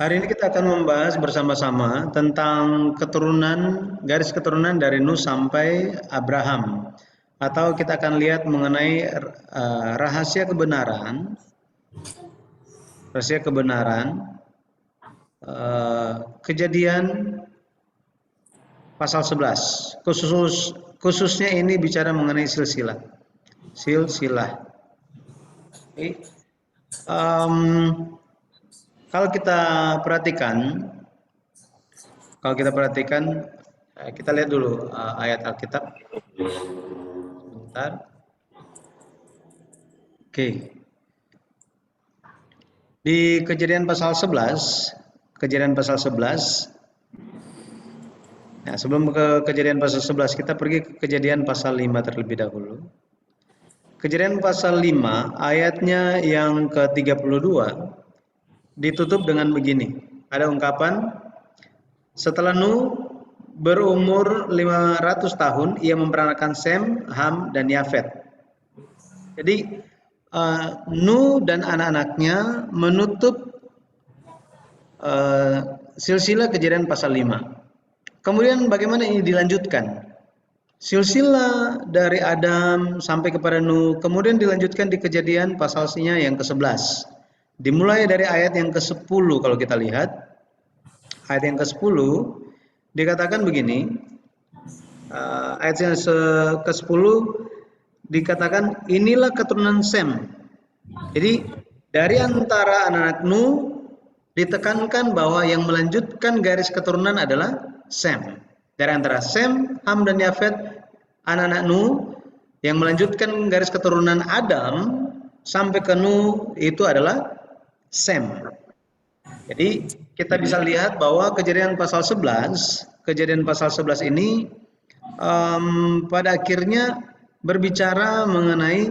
Hari ini kita akan membahas bersama-sama tentang garis keturunan dari Nuh sampai Abraham. Atau kita akan lihat mengenai rahasia kebenaran, kejadian pasal 11. Khususnya ini bicara mengenai silsilah. Silsilah. Oke. Kalau kita perhatikan, kita lihat dulu ayat Alkitab. Sebentar. Oke. Di Kejadian pasal 11, nah, sebelum ke Kejadian pasal 11, kita pergi ke Kejadian pasal 5 terlebih dahulu. Kejadian pasal 5 ayatnya yang ke-32 ditutup dengan begini. Ada ungkapan, setelah Nuh berumur 500 tahun, ia memperanakan Sem, Ham, dan Yafet. Jadi Nuh dan anak-anaknya menutup silsilah Kejadian pasal 5. Kemudian bagaimana ini dilanjutkan? Silsilah dari Adam sampai kepada Nuh, kemudian dilanjutkan di Kejadian pasalnya yang ke-11. Dimulai dari ayat yang ke-10 kalau kita lihat. Ayat yang ke-10 dikatakan begini. Ayat yang ke-10 dikatakan, inilah keturunan Sem. Jadi dari antara anak-anak Nuh ditekankan bahwa yang melanjutkan garis keturunan adalah Sem. Dari antara Sem, Ham, dan Yafet, anak-anak Nuh, yang melanjutkan garis keturunan Adam sampai ke Nuh itu adalah Sem. Jadi kita bisa lihat bahwa kejadian pasal 11 ini pada akhirnya berbicara mengenai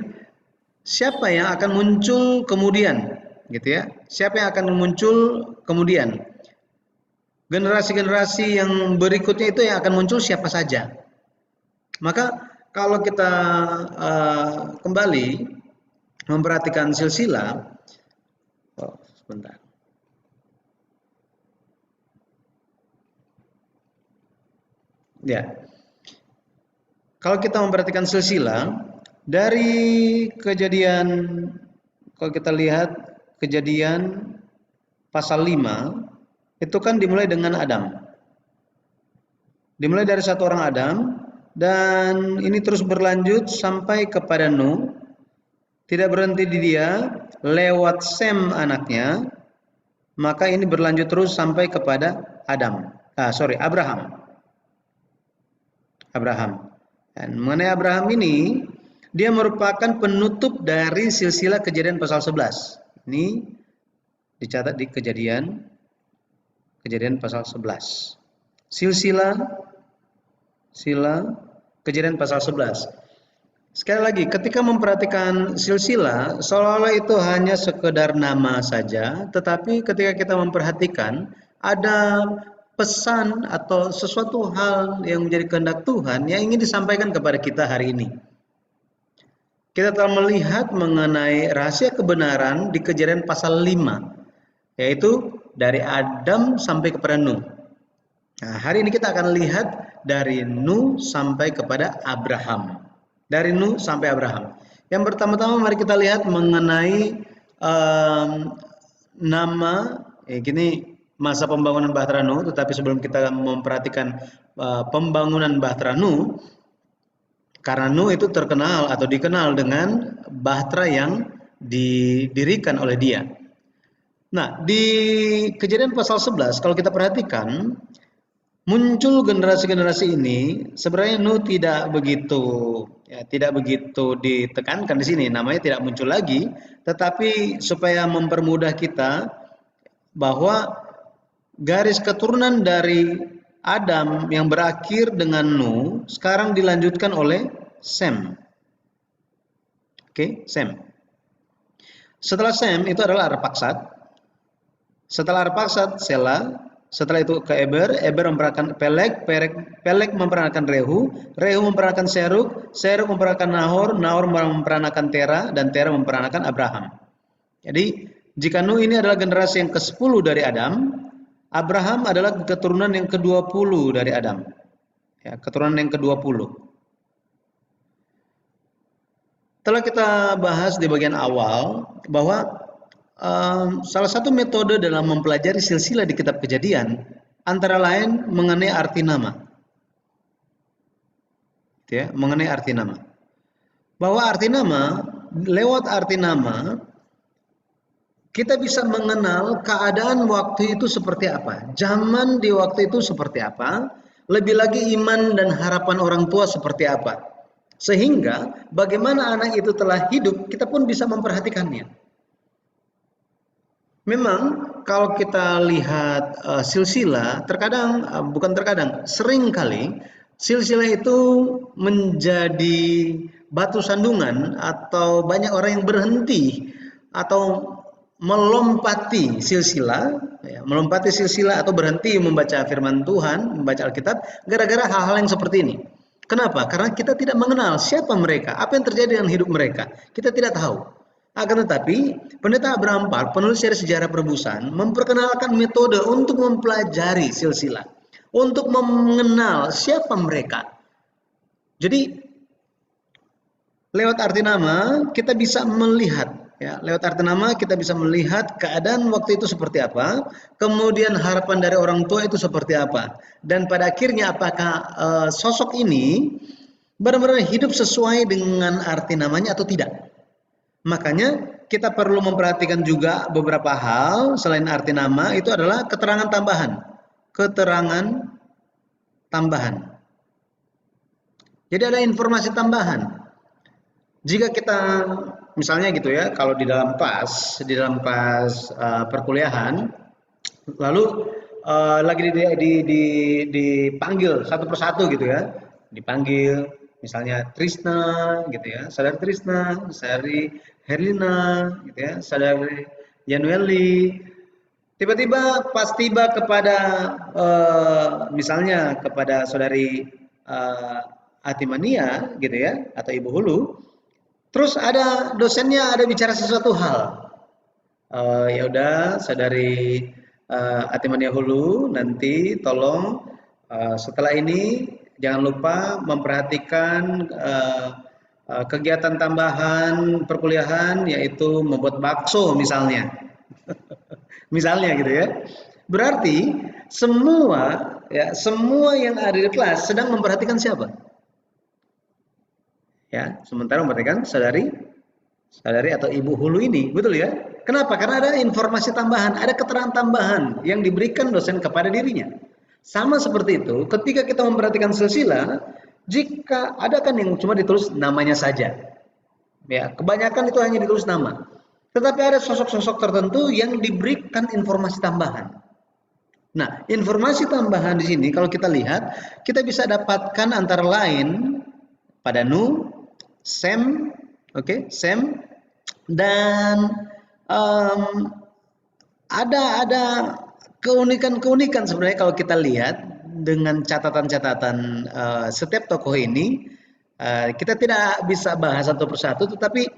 siapa yang akan muncul kemudian, gitu ya. Siapa yang akan muncul kemudian? Generasi-generasi yang berikutnya itu yang akan muncul siapa saja. Maka kalau kita kembali memperhatikan silsilah, sebentar. Ya. Kalau kita memperhatikan silsilah dari kejadian, kalau kita lihat kejadian pasal 5 itu kan dimulai dengan Adam. Dimulai dari satu orang Adam dan ini terus berlanjut sampai kepada Nuh. Tidak berhenti di dia, lewat Sem anaknya, maka ini berlanjut terus sampai kepada Abraham. Dan mengenai Abraham ini, dia merupakan penutup dari silsilah Kejadian pasal 11. Ini dicatat di Kejadian pasal 11. Silsilah Kejadian pasal 11. Sekali lagi, ketika memperhatikan silsilah, seolah-olah itu hanya sekedar nama saja, tetapi ketika kita memperhatikan, ada pesan atau sesuatu hal yang menjadi kehendak Tuhan yang ingin disampaikan kepada kita hari ini. Kita telah melihat mengenai rahasia kebenaran di Kejadian pasal 5, yaitu dari Adam sampai kepada Nuh. Nah, hari ini kita akan lihat dari Nuh sampai kepada Abraham. Dari Nuh sampai Abraham. Yang pertama-tama mari kita lihat mengenai nama, gini, masa pembangunan Bahtera Nuh. Tetapi sebelum kita memperhatikan pembangunan Bahtera Nuh, karena Nuh itu terkenal atau dikenal dengan bahtera yang didirikan oleh dia. Nah, di Kejadian pasal 11 kalau kita perhatikan, muncul generasi-generasi ini, sebenarnya Nuh tidak begitu ditekankan di sini, namanya tidak muncul lagi, tetapi supaya mempermudah kita bahwa garis keturunan dari Adam yang berakhir dengan Nuh sekarang dilanjutkan oleh Sem. Oke, Sem. Setelah Sem itu adalah Arpaksad. Setelah Arpaksad, Sela. Setelah itu ke Eber memperanakan Peleg, Peleg memperanakan Rehu memperanakan Serug memperanakan Nahor memperanakan Tera, dan Tera memperanakan Abraham. Jadi Jika Nuh ini adalah generasi yang ke-10 dari Adam, Abraham adalah keturunan yang ke-20 dari Adam. Ya, keturunan yang ke-20. Telah kita bahas di bagian awal bahwa salah satu metode dalam mempelajari silsilah di kitab Kejadian antara lain mengenai arti nama. Ya, mengenai arti nama. Bahwa arti nama, lewat arti nama kita bisa mengenal keadaan waktu itu seperti apa, zaman di waktu itu seperti apa, lebih lagi iman dan harapan orang tua seperti apa. Sehingga bagaimana anak itu telah hidup, kita pun bisa memperhatikannya. Memang kalau kita lihat silsilah, terkadang sering kali silsilah itu menjadi batu sandungan atau banyak orang yang berhenti atau melompati silsilah, melompati silsilah atau berhenti membaca firman Tuhan, membaca Alkitab, gara-gara hal-hal yang seperti ini. Kenapa? Karena kita tidak mengenal siapa mereka, apa yang terjadi dengan hidup mereka. Kita tidak tahu. Akan tetapi, Pendeta Abraham Park, penulis dari sejarah perebusan, memperkenalkan metode untuk mempelajari silsilah, untuk mengenal siapa mereka. Jadi, lewat arti nama kita bisa melihat, ya, lewat arti nama kita bisa melihat keadaan waktu itu seperti apa, kemudian harapan dari orang tua itu seperti apa, dan pada akhirnya apakah sosok ini benar-benar hidup sesuai dengan arti namanya atau tidak. Makanya kita perlu memperhatikan juga beberapa hal selain arti nama, itu adalah keterangan tambahan. Keterangan tambahan. Jadi ada informasi tambahan. Jika kita misalnya gitu ya, kalau di dalam kelas, perkuliahan, lalu lagi dipanggil satu persatu gitu ya, dipanggil misalnya Trisna gitu ya, saudari Trisna, saudari Herlina gitu ya, saudari Janueli. Tiba-tiba pas tiba kepada misalnya kepada saudari Atimania gitu ya, atau Ibu Hulu, terus ada dosennya ada bicara sesuatu hal. Ya udah, saudari Atimania Hulu, nanti tolong setelah ini jangan lupa memperhatikan kegiatan tambahan perkuliahan, yaitu membuat bakso misalnya. Misalnya gitu ya. Berarti semua yang ada di kelas sedang memperhatikan siapa? Ya, sementara memperhatikan saudari atau Ibu Hulu ini, betul ya? Kenapa? Karena ada informasi tambahan, ada keterangan tambahan yang diberikan dosen kepada dirinya. Sama seperti itu, ketika kita memperhatikan silsilah, jika ada kan yang cuma ditulis namanya saja, ya kebanyakan itu hanya ditulis nama. Tetapi ada sosok-sosok tertentu yang diberikan informasi tambahan. Nah, informasi tambahan di sini kalau kita lihat, kita bisa dapatkan antara lain pada Nuh, Sem, Sem, dan ada keunikan-keunikan sebenarnya kalau kita lihat dengan catatan-catatan setiap tokoh ini. Kita tidak bisa bahas satu persatu, tetapi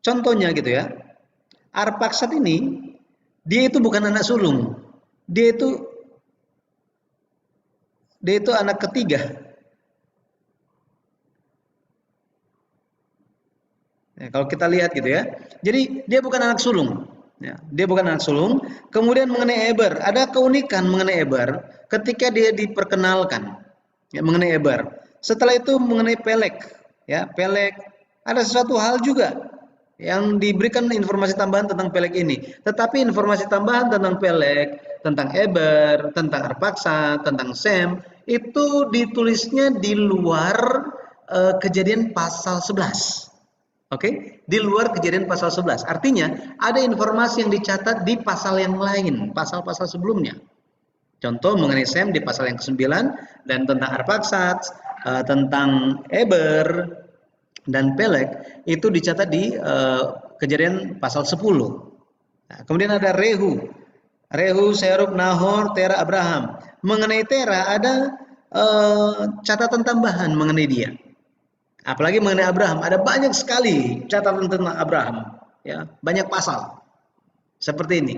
contohnya gitu ya, Arpaksad ini dia itu bukan anak sulung, dia itu anak ketiga. Ya, kalau kita lihat gitu ya, jadi dia bukan anak sulung. Ya, dia bukan anak sulung. Kemudian mengenai Eber, ada keunikan mengenai Eber ketika dia diperkenalkan, ya, mengenai Eber. Setelah itu mengenai Pelek, ya Pelek, ada sesuatu hal juga yang diberikan informasi tambahan tentang Pelek ini. Tetapi informasi tambahan tentang Pelek, tentang Eber, tentang Arpaksad, tentang Sem, itu ditulisnya di luar Kejadian pasal 11. Di luar Kejadian pasal 11. Artinya ada informasi yang dicatat di pasal yang lain, pasal-pasal sebelumnya. Contoh mengenai Sem di pasal yang ke-9, dan tentang Arpaksad, tentang Eber dan Pelek itu dicatat di Kejadian pasal 10. Nah, kemudian ada Rehu, Serug, Nahor, Tera, Abraham. Mengenai Tera ada catatan tambahan mengenai dia. Apalagi mengenai Abraham, ada banyak sekali catatan tentang Abraham, ya, banyak pasal. Seperti ini.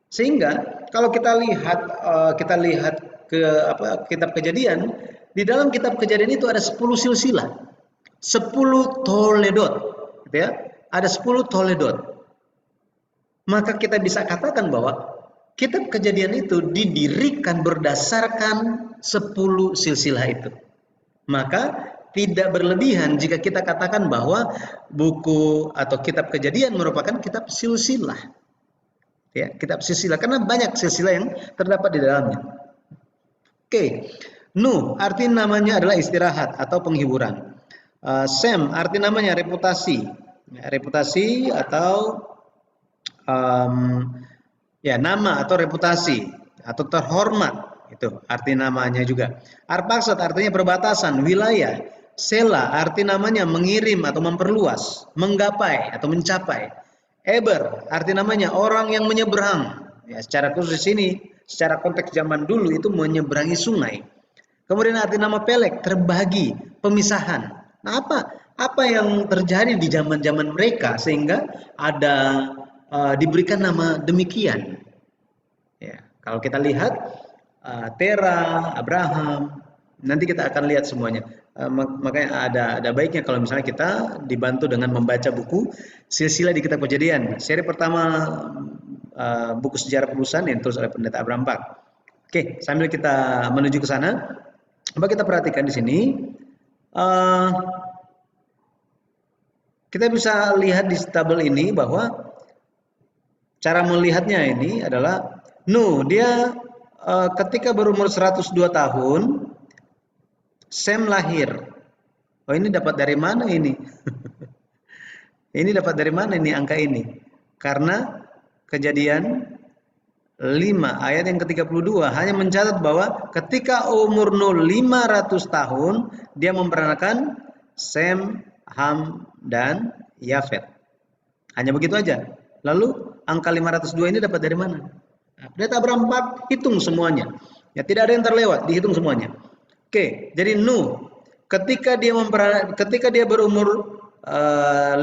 Sehingga kalau kita lihat ke kitab Kejadian, di dalam kitab Kejadian itu ada 10 silsilah. 10 toledot, gitu ya. Ada 10 toledot. Maka kita bisa katakan bahwa kitab Kejadian itu didirikan berdasarkan 10 silsilah itu. Maka tidak berlebihan jika kita katakan bahwa buku atau kitab Kejadian merupakan kitab silsilah. Ya, kitab silsilah karena banyak silsilah yang terdapat di dalamnya. Oke. Nuh, arti namanya adalah istirahat atau penghiburan. Sem, arti namanya reputasi. Ya, reputasi atau ya nama atau reputasi atau terhormat, itu arti namanya juga. Arpaksat artinya perbatasan wilayah. Sela arti namanya mengirim atau memperluas, menggapai atau mencapai. Eber arti namanya orang yang menyeberang. Ya, secara khusus di sini, secara konteks zaman dulu itu menyeberangi sungai. Kemudian arti nama Pelek terbagi, pemisahan. Nah, apa yang terjadi di zaman-zaman mereka sehingga ada diberikan nama demikian. Ya, kalau kita lihat Tera, Abraham, nanti kita akan lihat semuanya. Makanya ada baiknya kalau misalnya kita dibantu dengan membaca buku silsilah di kitab Kejadian. Seri pertama buku sejarah perusahaan yang ditulis oleh Pendeta Abraham Pak. Oke, sambil kita menuju ke sana, coba kita perhatikan di sini. Kita bisa lihat di tabel ini bahwa cara melihatnya ini adalah Nuh, dia ketika berumur 102 tahun, Sem lahir. Oh, ini dapat dari mana ini? Ini dapat dari mana ini angka ini? Karena Kejadian 5 ayat yang ke-32 hanya mencatat bahwa ketika umur Nuh 500 tahun, dia memperanakan Sem, Ham, dan Yafet. Hanya begitu aja. Lalu angka 502 ini dapat dari mana? Pendeta Abraham hitung semuanya. Ya, tidak ada yang terlewat, dihitung semuanya. Oke, jadi Nuh ketika dia berumur 502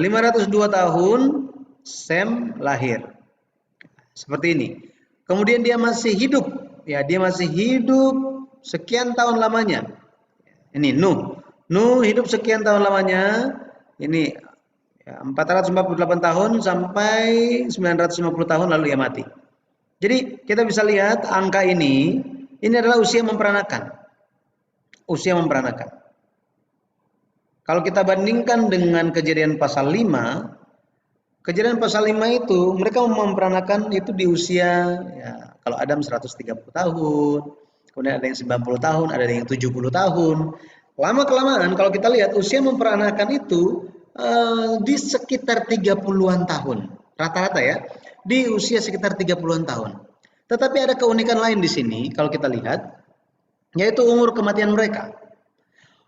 tahun, Sem lahir. Seperti ini. Kemudian dia masih hidup, ya, dia masih hidup sekian tahun lamanya. Ini Nuh. Nuh hidup sekian tahun lamanya. Ini ya, 448 tahun sampai 950 tahun lalu ia mati. Jadi kita bisa lihat angka ini adalah usia memperanakan. Usia memperanakan. Kalau kita bandingkan dengan Kejadian pasal 5, Kejadian pasal 5 itu mereka memperanakan itu di usia ya, kalau Adam 130 tahun, kemudian ada yang 90 tahun, ada yang 70 tahun. Lama-kelamaan kalau kita lihat usia memperanakan itu di sekitar 30-an tahun. Rata-rata ya, di usia sekitar 30-an tahun. Tetapi ada keunikan lain di sini kalau kita lihat, yaitu umur kematian mereka.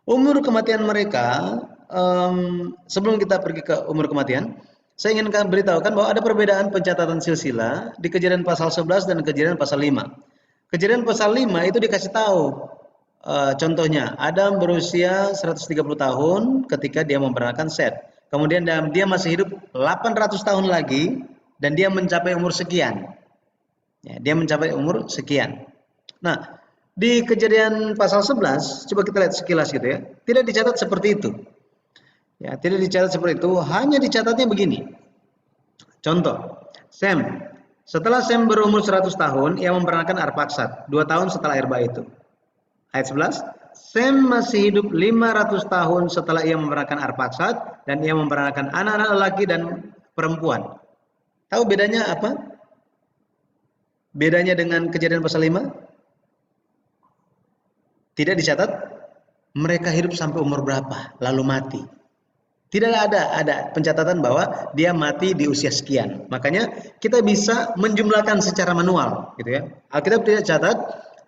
Umur kematian mereka, sebelum kita pergi ke umur kematian, saya ingin beritahukan bahwa ada perbedaan pencatatan silsilah di Kejadian pasal 11 dan Kejadian pasal 5. Kejadian pasal 5 itu dikasih tahu contohnya Adam berusia 130 tahun ketika dia memperanakan Set. Kemudian dia masih hidup 800 tahun lagi dan dia mencapai umur sekian. Ya, dia mencapai umur sekian. Nah, di Kejadian pasal 11 coba kita lihat sekilas gitu ya. Tidak dicatat seperti itu. Ya, tidak dicatat seperti itu, hanya dicatatnya begini. Contoh, Sem. Setelah Sem berumur 100 tahun, ia memperanakan Arpaksad, 2 tahun setelah Erba itu. Ayat 11, Sem masih hidup 500 tahun setelah ia memperanakan Arpaksad, dan ia memperanakan anak-anak lelaki dan perempuan. Tahu bedanya apa? Bedanya dengan Kejadian pasal 5? Tidak dicatat mereka hidup sampai umur berapa, lalu mati. Tidak ada pencatatan bahwa dia mati di usia sekian. Makanya kita bisa menjumlahkan secara manual, gitu ya. Alkitab tidak catat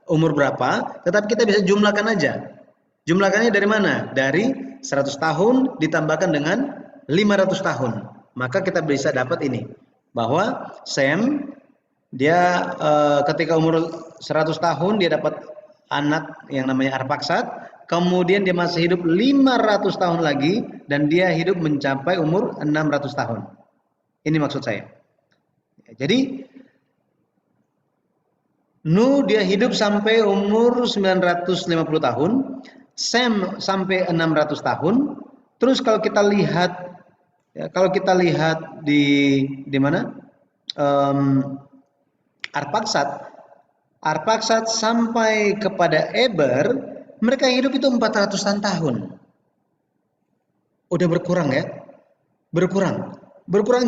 umur berapa, tetapi kita bisa jumlahkan aja. Jumlahkannya dari mana? Dari 100 tahun ditambahkan dengan 500 tahun. Maka kita bisa dapat ini, bahwa Sem dia ketika umur 100 tahun dia dapat anak yang namanya Arpaksad. Kemudian dia masih hidup 500 tahun lagi dan dia hidup mencapai umur 600 tahun. Ini maksud saya. Jadi Nuh dia hidup sampai umur 950 tahun, Sem sampai 600 tahun. Terus kalau kita lihat ya, kalau kita lihat di mana? Arpaksad, Arpaksad sampai kepada Eber, mereka hidup itu 400-an tahun. Udah berkurang ya, berkurang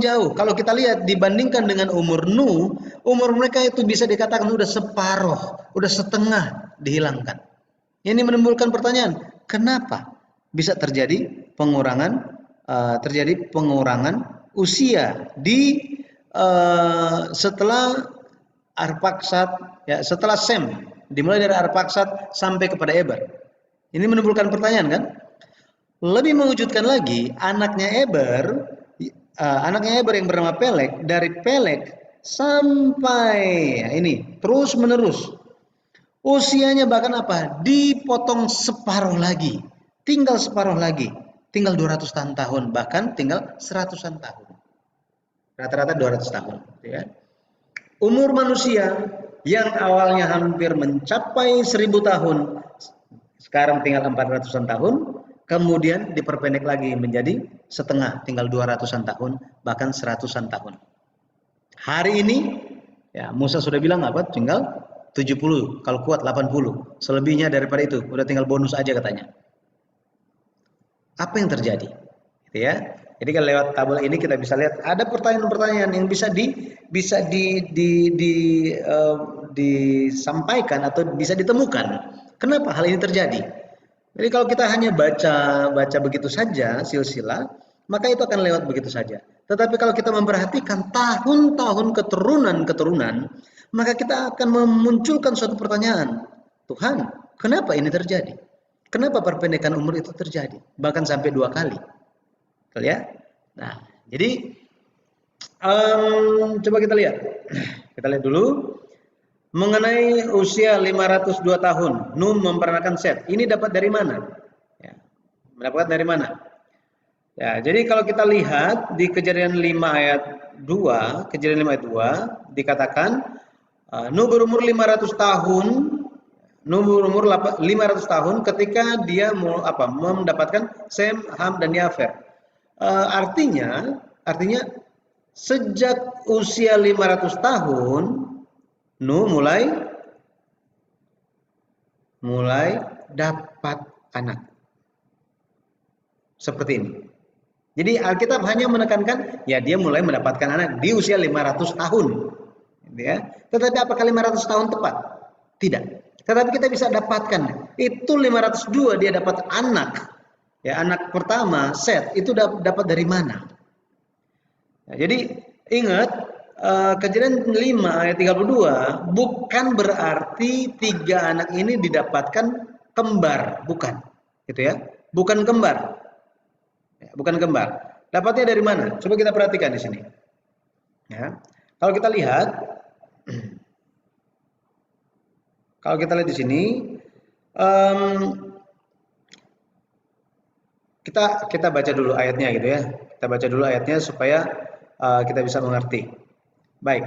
jauh. Kalau kita lihat dibandingkan dengan umur Nuh, umur mereka itu bisa dikatakan udah separuh, udah setengah dihilangkan. Ini menimbulkan pertanyaan, kenapa bisa terjadi pengurangan usia di setelah Arpaksad, ya setelah Sem, dimulai dari Arpaksad sampai kepada Eber. Ini menimbulkan pertanyaan kan? Lebih mengejutkan lagi, anaknya Eber yang bernama Pelek, dari Pelek sampai ya ini terus menerus. Usianya bahkan apa? Dipotong separuh lagi. Tinggal separuh lagi. Tinggal 200-an tahun, bahkan tinggal 100-an tahun. Rata-rata 200 tahun, ya. Umur manusia yang awalnya hampir mencapai 1000 tahun, sekarang tinggal 400-an tahun, kemudian diperpendek lagi menjadi setengah, tinggal 200-an tahun, bahkan 100-an tahun. Hari ini, ya Musa sudah bilang apa? Tinggal 70, kalau kuat 80. Selebihnya daripada itu, udah tinggal bonus aja katanya. Apa yang terjadi? Gitu ya. Jadi kan lewat tabel ini kita bisa lihat ada pertanyaan-pertanyaan yang bisa disampaikan atau bisa ditemukan. Kenapa hal ini terjadi? Jadi kalau kita hanya baca begitu saja silsilah, maka itu akan lewat begitu saja. Tetapi kalau kita memperhatikan tahun-tahun keturunan, maka kita akan memunculkan suatu pertanyaan. Tuhan, kenapa ini terjadi? Kenapa perpendekan umur itu terjadi? Bahkan sampai 2 kali. Betul ya? Nah, jadi coba kita lihat. Kita lihat dulu mengenai usia 502 tahun. Nuh memperanakan Set. Ini dapat dari mana? Ya, mendapatkan dari mana? Ya, jadi kalau kita lihat di Kejadian 5 ayat 2, Kejadian 5 ayat 2 dikatakan Nuh berumur 500 tahun. Nuh berumur 500 tahun ketika dia mendapatkan Sem, Ham dan Yafet. Artinya sejak usia 500 tahun Nuh mulai dapat anak. Seperti ini. Jadi Alkitab hanya menekankan ya dia mulai mendapatkan anak di usia 500 tahun. Ya. Tetapi apakah 500 tahun tepat? Tidak. Tetapi kita bisa dapatkan itu 502 dia dapat anak. Ya, anak pertama Set itu dapat dari mana? Nah, jadi ingat Kejadian 5 ayat 32 bukan berarti 3 anak ini didapatkan kembar, bukan. Gitu ya. Bukan kembar. Ya, bukan kembar. Dapatnya dari mana? Coba kita perhatikan di sini. Ya. Kalau kita lihat di sini kita baca dulu ayatnya gitu ya. Kita baca dulu ayatnya supaya kita bisa mengerti. Baik.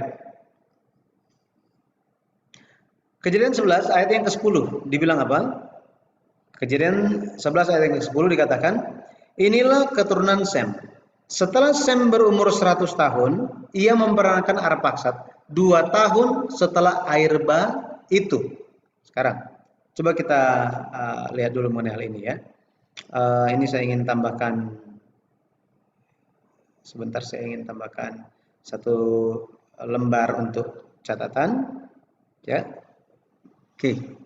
Kejadian 11 ayat yang ke-10 dibilang apa? Kejadian 11 ayat yang ke-10 dikatakan, inilah keturunan Sem. Setelah Sem berumur 100 tahun, ia memperanakan Arpaksad 2 tahun setelah Airba itu. Sekarang, coba kita lihat dulu mengenai hal ini ya. Ini saya ingin tambahkan, sebentar saya ingin tambahkan satu lembar untuk catatan. Ya, oke.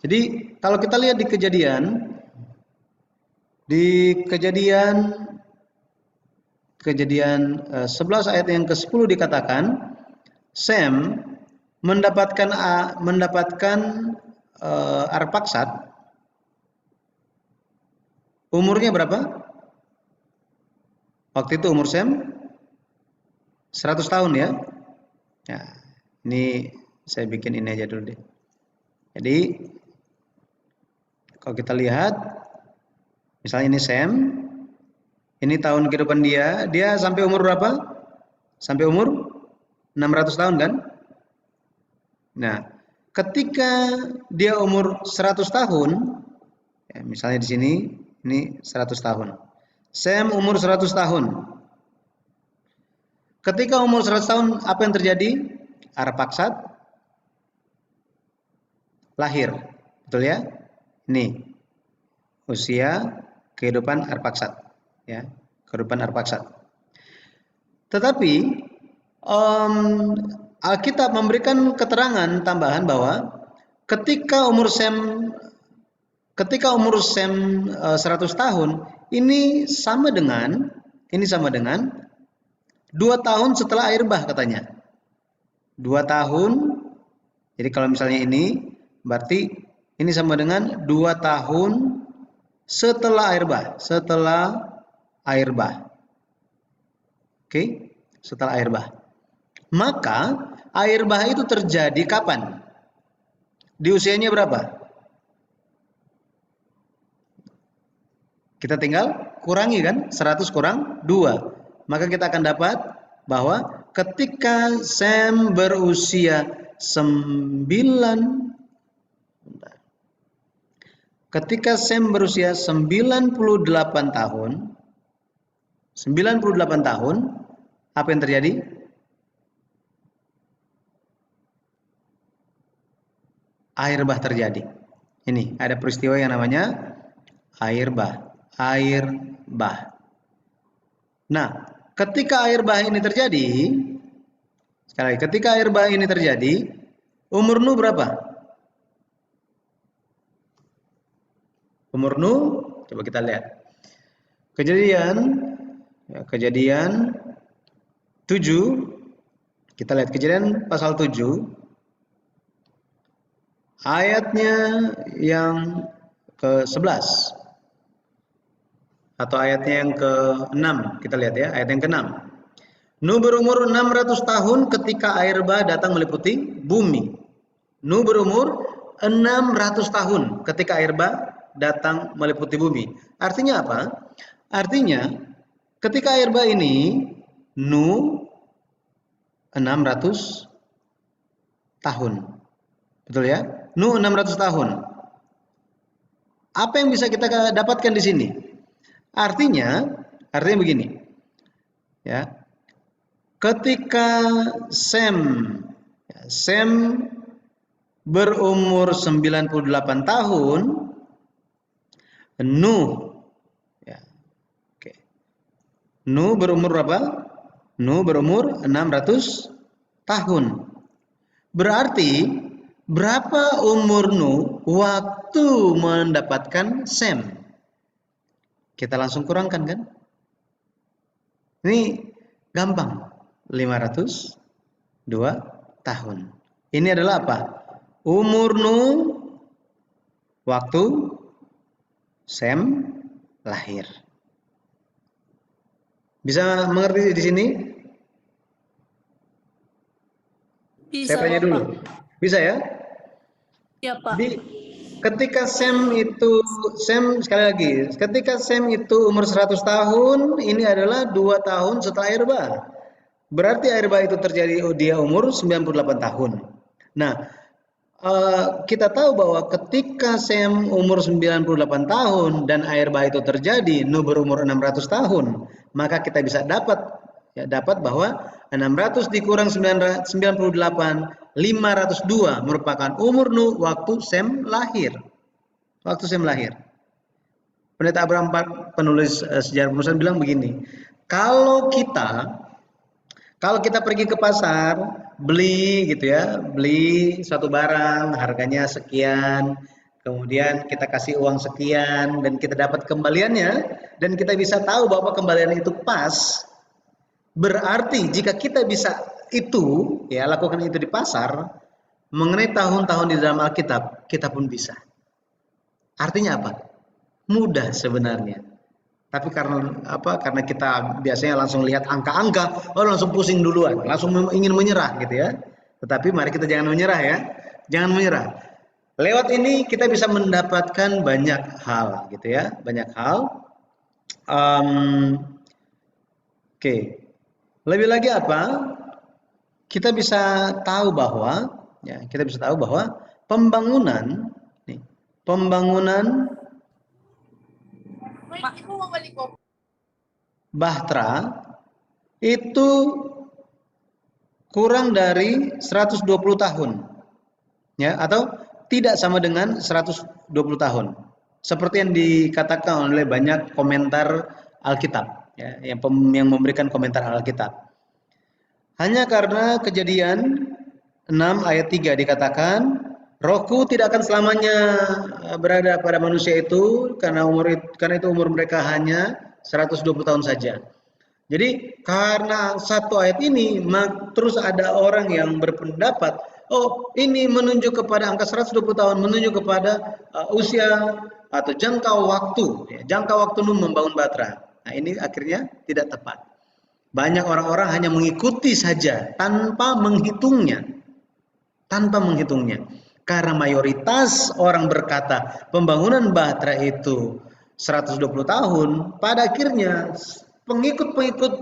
Jadi kalau kita lihat di kejadian 11 ayat yang ke-10 dikatakan Sem mendapatkan Arpaksad umurnya berapa? Waktu itu umur Sem 100 tahun ya. Ya, ini saya bikin ini aja dulu deh. Jadi kalau kita lihat misalnya ini Sem, ini tahun kehidupan dia sampai umur berapa? Sampai umur 600 tahun kan? Nah, ketika dia umur 100 tahun, ya, misalnya di sini ini 100 tahun. Sam umur 100 tahun. Ketika umur 100 tahun, apa yang terjadi? Arpakshad lahir. Betul ya? Nih, usia kehidupan Arpakshad. Ya, kehidupan Arpakshad. Tetapi, Alkitab memberikan keterangan tambahan bahwa ketika umur Sem 100 tahun, ini sama dengan 2 tahun setelah air bah katanya. 2 tahun. Jadi kalau misalnya ini berarti ini sama dengan 2 tahun setelah air bah, Oke, setelah air bah. Maka air bah itu terjadi kapan? Di usianya berapa? Kita tinggal kurangi kan, 100 kurang 2. Maka kita akan dapat bahwa ketika Sam berusia 98 tahun, apa yang terjadi? Air bah terjadi. Ini ada peristiwa yang namanya air bah. Nah, ketika air bah ini terjadi, sekali lagi, ketika air bah ini terjadi, umur Nuh berapa? Umur Nuh, coba kita lihat. Kejadian 7, kita lihat Kejadian pasal 7, ayatnya yang ke-11 atau ayatnya yang ke-6, kita lihat ya, ayat yang ke-6. Nuh berumur 600 tahun ketika air bah datang meliputi bumi. Nuh berumur 600 tahun ketika air bah datang meliputi bumi. Artinya apa? Artinya ketika air bah ini Nuh 600 tahun. Betul ya? Nuh 600 tahun. Apa yang bisa kita dapatkan di sini? Artinya begini. Ya. Ketika Sam berumur 98 tahun, Nuh ya. Oke. Nuh berumur berapa? Nuh berumur 600 tahun. Berarti berapa umur Nuh waktu mendapatkan Sam? Kita langsung kurangkan kan? Ini gampang. 502 tahun. Ini adalah apa? Umur Nuh waktu Sam lahir. Bisa mengerti di sini? Bisa, Saya tanya dulu. Bisa ya? Ya, Pak. Jadi ketika Sam sekali lagi, ketika Sam itu umur 100 tahun, ini adalah 2 tahun setelah air bah. Berarti air bah itu terjadi dia umur 98 tahun. Nah, kita tahu bahwa ketika Sam umur 98 tahun dan air bah itu terjadi, Nuh berumur 600 tahun, maka kita bisa dapat bahwa 600 dikurang 98, 502 merupakan umur Nuh waktu Sam lahir. Pendeta Abraham Park, penulis sejarah penulisan, bilang begini, kalau kita pergi ke pasar, beli suatu barang, harganya sekian, kemudian kita kasih uang sekian, dan kita dapat kembaliannya, dan kita bisa tahu bahwa kembalian itu pas, berarti jika kita bisa lakukan itu di pasar, mengenai tahun-tahun di dalam Alkitab, kita pun bisa. Artinya apa? Mudah sebenarnya. Tapi karena kita biasanya langsung lihat angka-angka, langsung pusing duluan, langsung ingin menyerah gitu ya. Tetapi mari kita jangan menyerah ya. Jangan menyerah. Lewat ini kita bisa mendapatkan banyak hal gitu ya, banyak hal. Oke. Lebih lagi apa? kita bisa tahu bahwa pembangunan nih, pembangunan Bahtera itu kurang dari 120 tahun, ya, atau tidak sama dengan 120 tahun. Seperti yang dikatakan oleh banyak komentar Alkitab, ya, yang memberikan komentar Alkitab. Hanya karena Kejadian 6 ayat 3 dikatakan, Rohku tidak akan selamanya berada pada manusia itu karena itu umur mereka hanya 120 tahun saja. Jadi karena satu ayat ini terus ada orang yang berpendapat, oh ini menunjuk kepada angka 120 tahun, menunjuk kepada usia atau jangka waktu, ya, jangka waktu Nuh membangun Batra. Nah ini akhirnya tidak tepat. Banyak orang-orang hanya mengikuti saja tanpa menghitungnya. Karena mayoritas orang berkata pembangunan Batra itu 120 tahun, pada akhirnya pengikut-pengikut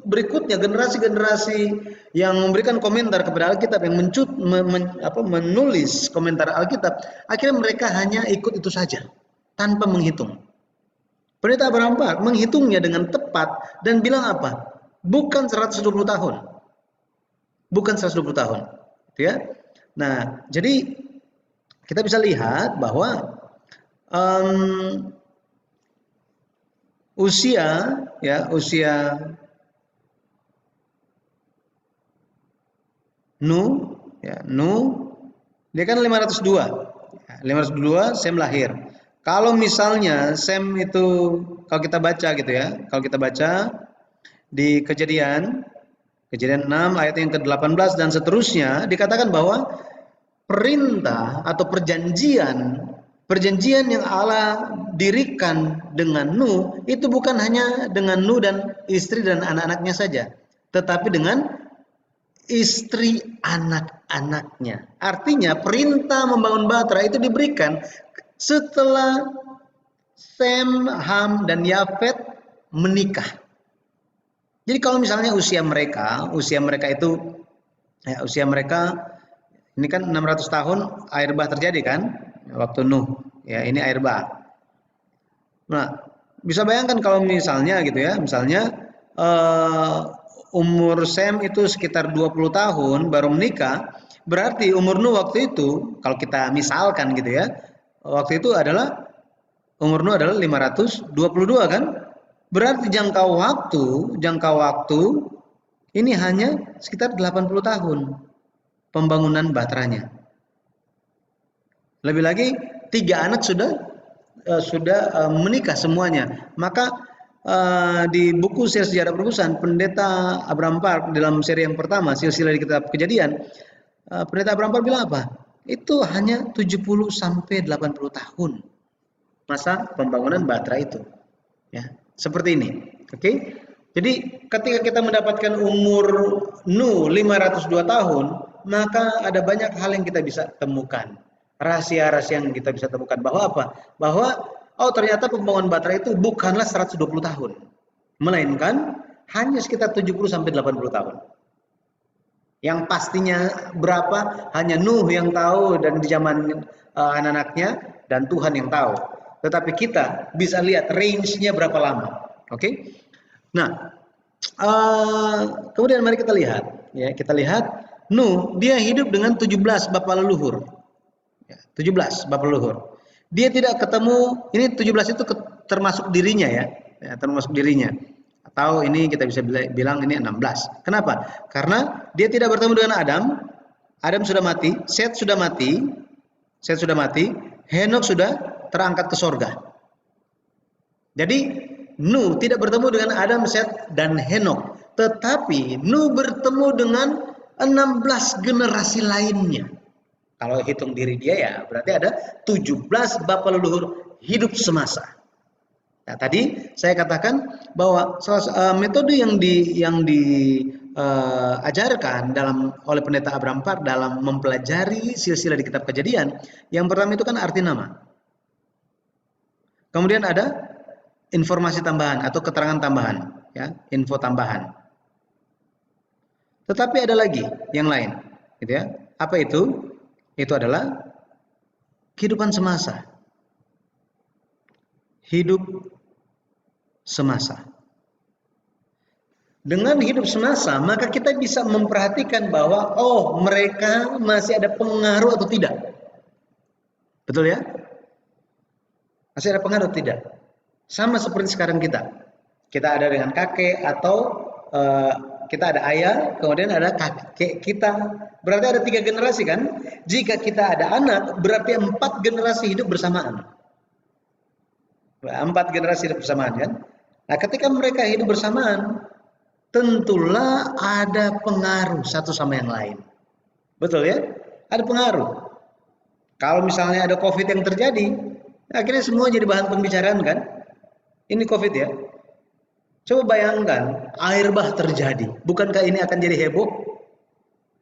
berikutnya, generasi-generasi yang memberikan komentar kepada Alkitab, yang menulis komentar Alkitab, akhirnya mereka hanya ikut itu saja tanpa menghitung. Pendeta Abraham Park menghitungnya dengan tepat dan bilang apa? Bukan 120 tahun. Bukan 120 tahun. Ya. Nah, jadi kita bisa lihat bahwa usia Nuh, dia kan 502. 502 Sem lahir. Kalau misalnya Sem itu, kalau kita baca gitu ya, kalau kita baca di Kejadian 6 ayat yang ke-18 dan seterusnya, dikatakan bahwa perintah atau perjanjian yang Allah dirikan dengan Nuh itu bukan hanya dengan Nuh dan istri dan anak-anaknya saja, tetapi dengan istri anak-anaknya. Artinya perintah membangun Batra itu diberikan setelah Sem, Ham, dan Yafet menikah. Jadi kalau misalnya usia mereka ini kan 600 tahun air bah terjadi kan waktu Nuh, ya ini air bah. Nah, bisa bayangkan kalau misalnya gitu ya, misalnya umur Sem itu sekitar 20 tahun baru menikah, berarti umur Nuh waktu itu kalau kita misalkan gitu ya, waktu itu adalah umur Nuh adalah 522 kan? Berarti jangka waktu ini hanya sekitar 80 tahun pembangunan Batranya. Lebih lagi 3 anak sudah menikah semuanya. Maka di buku Sejarah Perubusan, Pendeta Abraham Park dalam seri yang pertama, silsilah di Kitab Kejadian, Pendeta Abraham Park bilang apa? Itu hanya 70 sampai 80 tahun masa pembangunan Batra itu. Ya, seperti ini. Oke. Jadi ketika kita mendapatkan umur Nuh 502 tahun, maka ada banyak hal yang kita bisa temukan. Rahasia-rahasia yang kita bisa temukan bahwa apa? Bahwa ternyata pembangunan Batra itu bukanlah 120 tahun. Melainkan hanya sekitar 70 sampai 80 tahun. Yang pastinya berapa hanya Nuh yang tahu dan di zaman anak-anaknya dan Tuhan yang tahu. Tetapi kita bisa lihat range-nya berapa lama. Oke? Nah, kemudian mari kita lihat, ya, kita lihat Nuh, dia hidup dengan 17 bapak leluhur. Ya, 17 bapak leluhur. Dia tidak ketemu, ini 17 itu termasuk dirinya ya, termasuk dirinya. Atau ini kita bisa bilang ini 16. Kenapa? Karena dia tidak bertemu dengan Adam. Adam sudah mati, Set sudah mati, Henok sudah terangkat ke sorga. Jadi Nuh tidak bertemu dengan Adam, Set, dan Henok. Tetapi Nuh bertemu dengan 16 generasi lainnya. Kalau hitung diri dia ya berarti ada 17 bapak leluhur hidup semasa. Nah, tadi saya katakan bahwa metode yang diajarkan oleh Pendeta Abraham Park dalam mempelajari silsilah di Kitab Kejadian, yang pertama itu kan arti nama. Kemudian ada informasi tambahan atau keterangan tambahan, ya, info tambahan. Tetapi ada lagi yang lain, gitu ya. Apa itu? Itu adalah kehidupan semasa. Hidup semasa. Dengan hidup semasa, maka kita bisa memperhatikan bahwa mereka masih ada pengaruh atau tidak. Betul ya? Masih ada pengaruh atau tidak? Sama seperti sekarang kita. Kita ada dengan kakek atau kita ada ayah, kemudian ada kakek kita. Berarti ada 3 generasi kan? Jika kita ada anak, berarti 4 generasi hidup bersamaan. 4 generasi hidup bersamaan kan? Nah, ketika mereka hidup bersamaan, tentulah ada pengaruh satu sama yang lain. Betul ya? Ada pengaruh. Kalau misalnya ada COVID yang terjadi, akhirnya semua jadi bahan pembicaraan kan? Ini COVID ya. Coba bayangkan, air bah terjadi. Bukankah ini akan jadi heboh?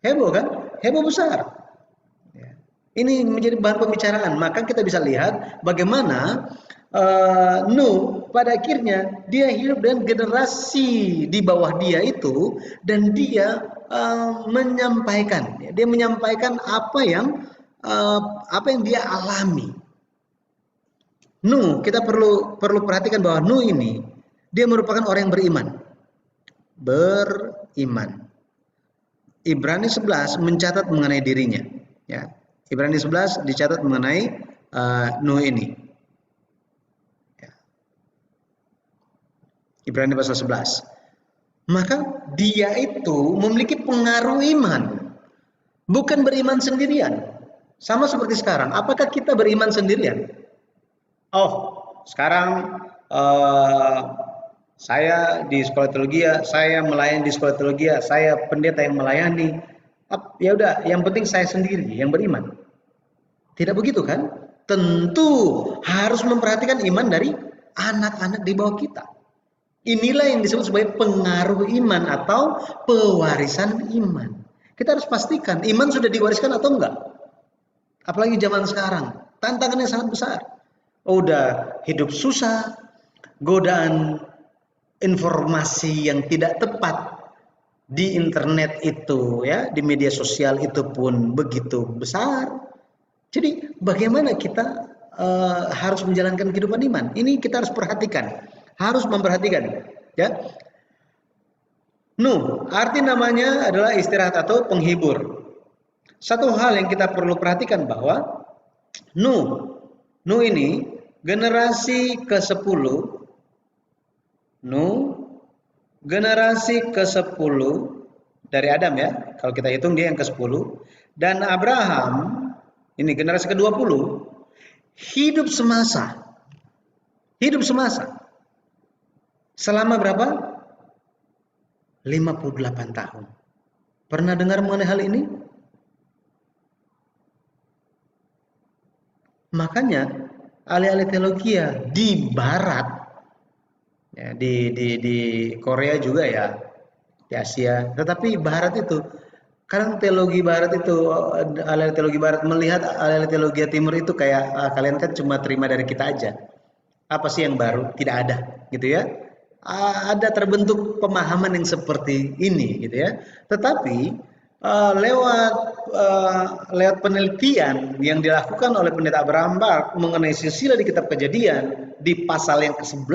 Heboh kan? Heboh besar. Ini menjadi bahan pembicaraan. Maka kita bisa lihat bagaimana Nuh pada akhirnya dia hidup dengan generasi di bawah dia itu, dan dia menyampaikan apa yang dia alami. Nuh, kita perlu perhatikan bahwa Nuh ini dia merupakan orang yang beriman. Beriman. Ibrani 11 mencatat mengenai dirinya, ya. Ibrani 11 dicatat mengenai Nuh ini. Ibrani pasal 11. Maka dia itu memiliki pengaruh iman. Bukan beriman sendirian. Sama seperti sekarang. Apakah kita beriman sendirian? Sekarang saya di sekolah teologi, saya melayani di sekolah teologi, saya pendeta yang melayani. Ya udah, yang penting saya sendiri yang beriman. Tidak begitu kan? Tentu harus memperhatikan iman dari anak-anak di bawah kita. Inilah yang disebut sebagai pengaruh iman atau pewarisan iman. Kita harus pastikan iman sudah diwariskan atau enggak. Apalagi zaman sekarang, tantangannya sangat besar. Udah hidup susah, godaan informasi yang tidak tepat di internet itu, ya, di media sosial itu pun begitu besar. Jadi bagaimana kita harus menjalankan kehidupan iman? Ini kita harus perhatikan. Harus memperhatikan, ya. Nuh, arti namanya adalah istirahat atau penghibur. Satu hal yang kita perlu perhatikan bahwa Nuh ini generasi ke-10. Nuh generasi ke-10 dari Adam ya. Kalau kita hitung dia yang ke-10. Dan Abraham ini generasi ke-20. Hidup semasa. Selama berapa? 58 tahun. Pernah dengar mengenai hal ini? Makanya ahli-ahli teologi di barat, ya, di Korea juga ya, di Asia. Tetapi barat itu, kadang teologi barat itu, ahli teologi barat melihat ahli teologi timur itu kayak kalian kan cuma terima dari kita aja. Apa sih yang baru? Tidak ada, gitu ya. Ada terbentuk pemahaman yang seperti ini, gitu ya. Tetapi lewat penelitian yang dilakukan oleh pendeta Abraham Bark mengenai silsilah di kitab Kejadian di pasal yang ke-11,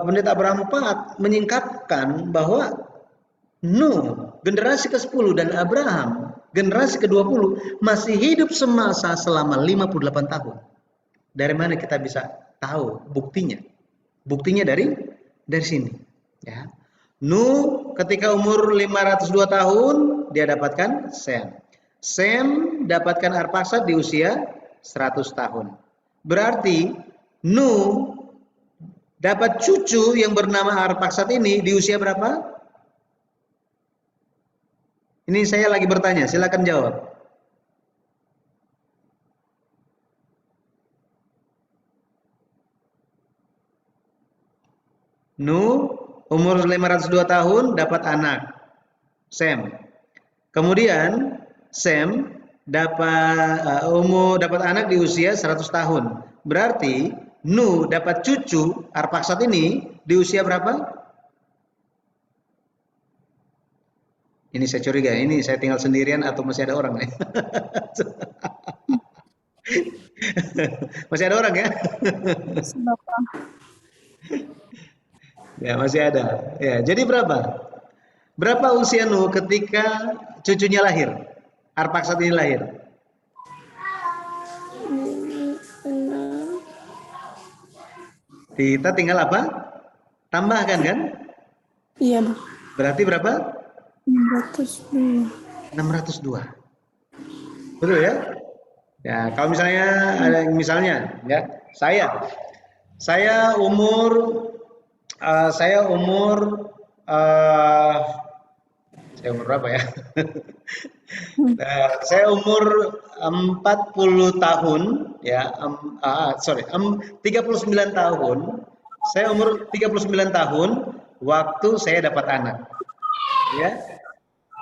pendeta Abraham Bark menyingkapkan bahwa Nuh generasi ke-10 dan Abraham generasi ke-20 masih hidup semasa selama 58 tahun. Dari mana kita bisa tahu buktinya? Buktinya dari sini, ya. Nuh ketika umur 502 tahun dia dapatkan Sem. Sem dapatkan Arpaksad di usia 100 tahun. Berarti Nuh dapat cucu yang bernama Arpaksad ini di usia berapa? Ini saya lagi bertanya, silakan jawab. Nuh umur 502 tahun dapat anak Sem. Kemudian Sem dapat anak di usia 100 tahun. Berarti Nuh dapat cucu Arpaksad ini di usia berapa? Ini saya curiga, ini saya tinggal sendirian atau masih ada orang nih? Masih ada orang ya? Masih Bapak. Ya, masih ada. Ya, jadi berapa? Berapa usia Nuh ketika cucunya lahir? Arpaksad ini lahir. Enam. Kita tinggal apa? Tambahkan kan? Iya, Bang. Berarti berapa? 602. 602. Betul ya? Ya, kalau misalnya ada misalnya ya, saya umur saya umur saya umur berapa ya? Nah, saya umur 40 tahun ya, 39 tahun. Saya umur 39 tahun waktu saya dapat anak, ya.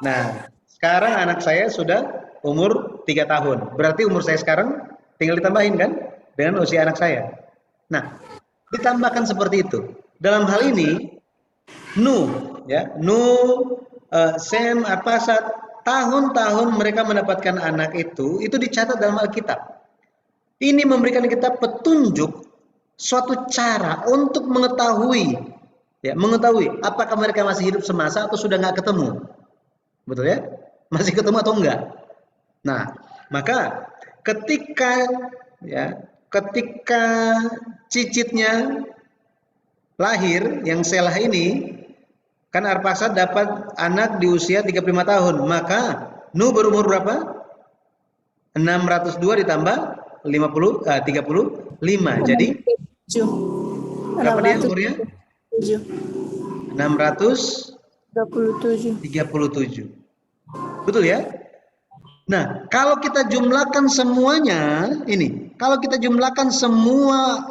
Nah, sekarang anak saya sudah umur 3 tahun. Berarti umur saya sekarang tinggal ditambahin kan dengan usia anak saya. Nah, ditambahkan seperti itu. Dalam hal ini Nuh, ya, Nuh, Sem, Arphaxad, tahun-tahun mereka mendapatkan anak itu dicatat dalam Alkitab. Ini memberikan kita petunjuk suatu cara untuk mengetahui, ya, mengetahui apakah mereka masih hidup semasa atau sudah nggak ketemu, betul ya? Masih ketemu atau enggak? Nah, maka ketika ya, ketika cicitnya lahir yang Selah ini, kan Arphaxad dapat anak di usia 35 tahun, maka Nuh berumur berapa? 602 ditambah 35. Jadi 7. berapa dia umurnya? 7. 637. Betul ya? Nah, kalau kita jumlahkan semuanya, ini, kalau kita jumlahkan semua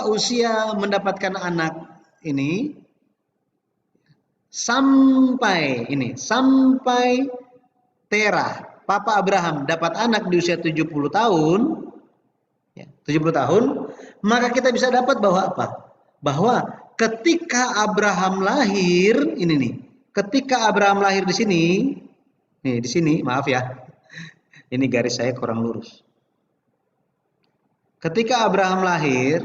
usia mendapatkan anak ini sampai Terah, Papa Abraham dapat anak di usia 70 tahun, ya, 70 tahun, maka kita bisa dapat bahwa apa? Bahwa ketika Abraham lahir, ini nih, ketika Abraham lahir di sini, nih di sini, maaf ya, ini garis saya kurang lurus. Ketika Abraham lahir,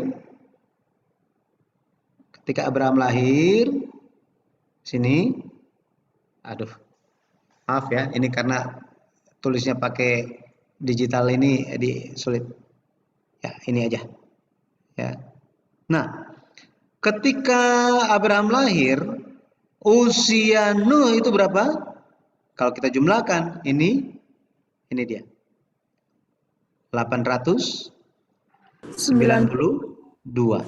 sini, aduh, maaf ya, ini karena tulisnya pakai digital ini sulit. Ya, ini aja. Ya. Nah, ketika Abraham lahir, usia Nuh itu berapa? Kalau kita jumlahkan, ini dia. 892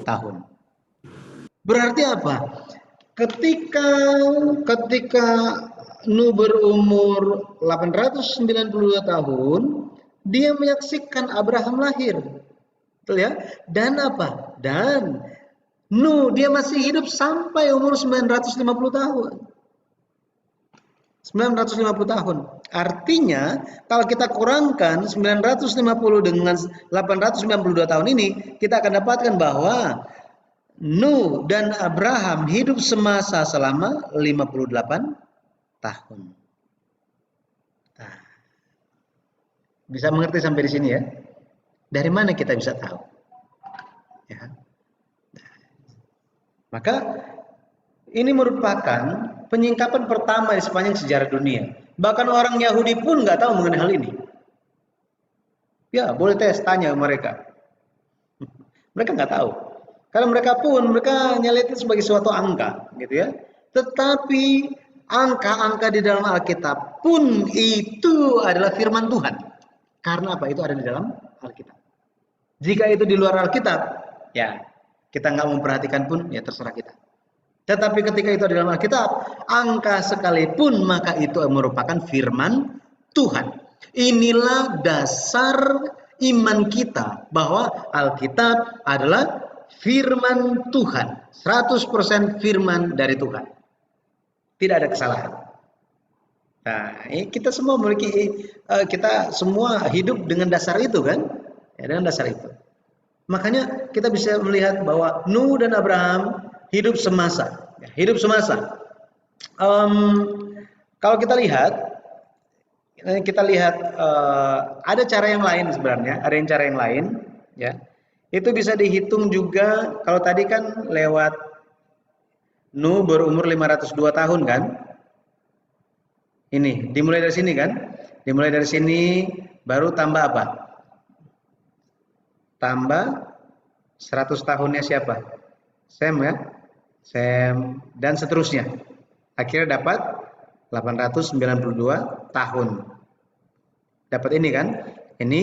tahun. Berarti apa? Ketika Nuh berumur 892 tahun, dia menyaksikan Abraham lahir. Betul ya? Dan apa? Dan Nuh dia masih hidup sampai umur 950 tahun. 950 tahun. Artinya, kalau kita kurangkan 950 dengan 892 tahun ini, kita akan dapatkan bahwa Nuh dan Abraham hidup semasa selama 58 tahun. Nah, bisa mengerti sampai di sini ya? Dari mana kita bisa tahu? Ya. Maka ini merupakan penyingkapan pertama di sepanjang sejarah dunia. Bahkan orang Yahudi pun nggak tahu mengenai hal ini. Ya, boleh tanya mereka. Mereka nggak tahu. Kalau mereka nyalain itu sebagai suatu angka, gitu ya. Tetapi angka-angka di dalam Alkitab pun itu adalah firman Tuhan. Karena apa? Itu ada di dalam Alkitab. Jika itu di luar Alkitab, ya kita nggak memperhatikan pun, ya terserah kita. Tetapi ketika itu ada di dalam Alkitab, angka sekalipun, maka itu merupakan firman Tuhan. Inilah dasar iman kita bahwa Alkitab adalah firman Tuhan, 100% firman dari Tuhan. Tidak ada kesalahan. Nah, kita semua kita semua hidup dengan dasar itu kan? Ya, dengan dasar itu. Makanya kita bisa melihat bahwa Nuh dan Abraham hidup semasa, ya, hidup semasa. Kalau kita lihat ada cara yang lain sebenarnya, ada yang cara yang lain, ya. Itu bisa dihitung juga kalau tadi kan lewat Nuh berumur 502 tahun kan? Ini dimulai dari sini kan? Dimulai dari sini baru tambah apa? Tambah 100 tahunnya siapa? Sem ya? Sem dan seterusnya. Akhirnya dapat 892 tahun. Dapat ini kan? Ini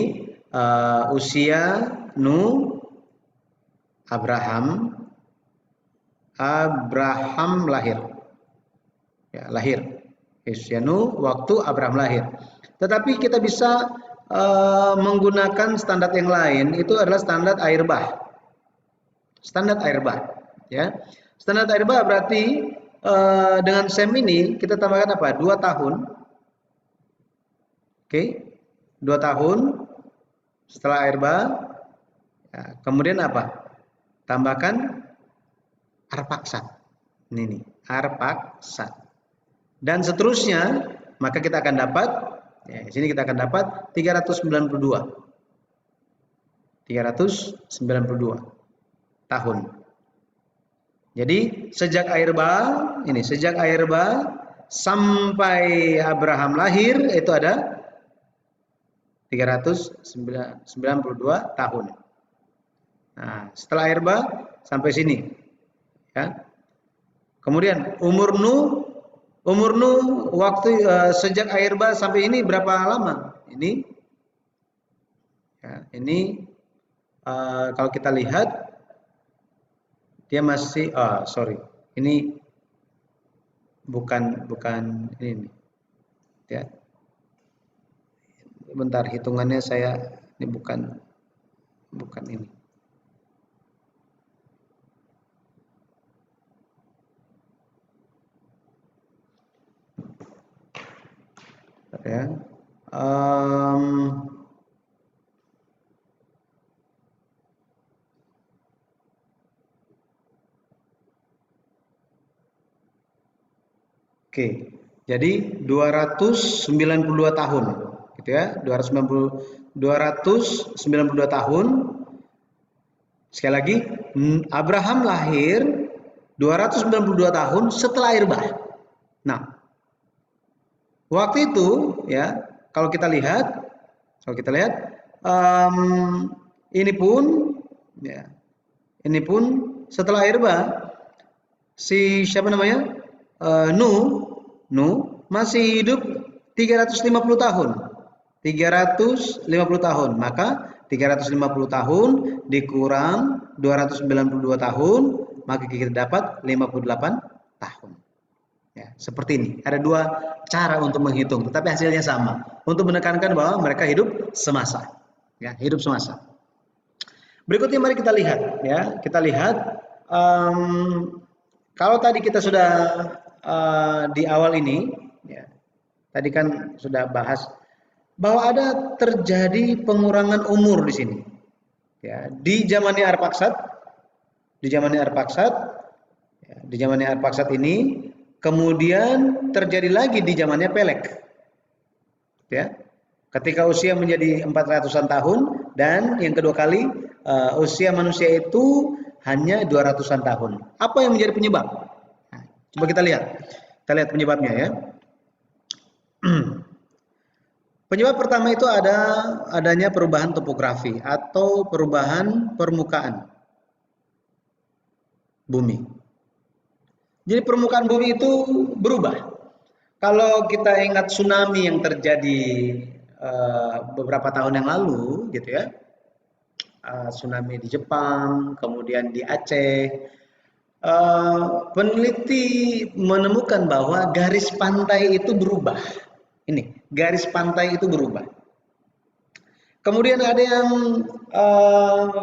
usia Nuh Abraham lahir. Ya, lahir. Usia Nuh waktu Abraham lahir. Tetapi kita bisa menggunakan standar yang lain, itu adalah standar air bah. Standar air bah, ya. Standar air bah berarti dengan Sem ini kita tambahkan apa? 2 tahun. Oke. 2 tahun setelah air bah. Ya, kemudian apa? Tambahkan arpaksat. Ini nih, arpaksat. Dan seterusnya, maka kita akan dapat ya, di sini kita akan dapat 392. 392 tahun. Jadi sejak air bah sampai Abraham lahir itu ada 392 tahun. Nah, setelah air bah sampai sini, ya. Kemudian umur Nuh waktu sejak air bah sampai ini berapa lama? Ini, ya, ini kalau kita lihat dia masih, ini bukan ini, ya. Bentar hitungannya ini bukan ini. Ya. Oke, jadi 292 tahun, gitu ya, 292 tahun. Sekali lagi, Abraham lahir 292 tahun setelah air bah. Nah, waktu itu, ya, kalau kita lihat, ini pun setelah air bah, si siapa namanya? Nuh masih hidup 350 tahun. 350 tahun. Maka 350 tahun dikurang 292 tahun, maka kita dapat 58 tahun. Ya, seperti ini. Ada 2 cara untuk menghitung, tetapi hasilnya sama. Untuk menekankan bahwa mereka hidup semasa. Ya, hidup semasa. Berikutnya mari kita lihat, ya. Kita lihat kalau tadi kita sudah di awal ini, ya, tadi kan sudah bahas bahwa ada terjadi pengurangan umur di sini. Ya, di zamannya Arpaksad, ini, kemudian terjadi lagi di zamannya Pelek. Ya, ketika usia menjadi 400-an tahun, dan yang kedua kali usia manusia itu hanya 200-an tahun. Apa yang menjadi penyebab? Nah, coba kita lihat penyebabnya, ya. Penyebab pertama itu adanya perubahan topografi atau perubahan permukaan bumi. Jadi permukaan bumi itu berubah. Kalau kita ingat tsunami yang terjadi beberapa tahun yang lalu, gitu ya, tsunami di Jepang, kemudian di Aceh, peneliti menemukan bahwa garis pantai itu berubah. Ini, garis pantai itu berubah. Kemudian ada yang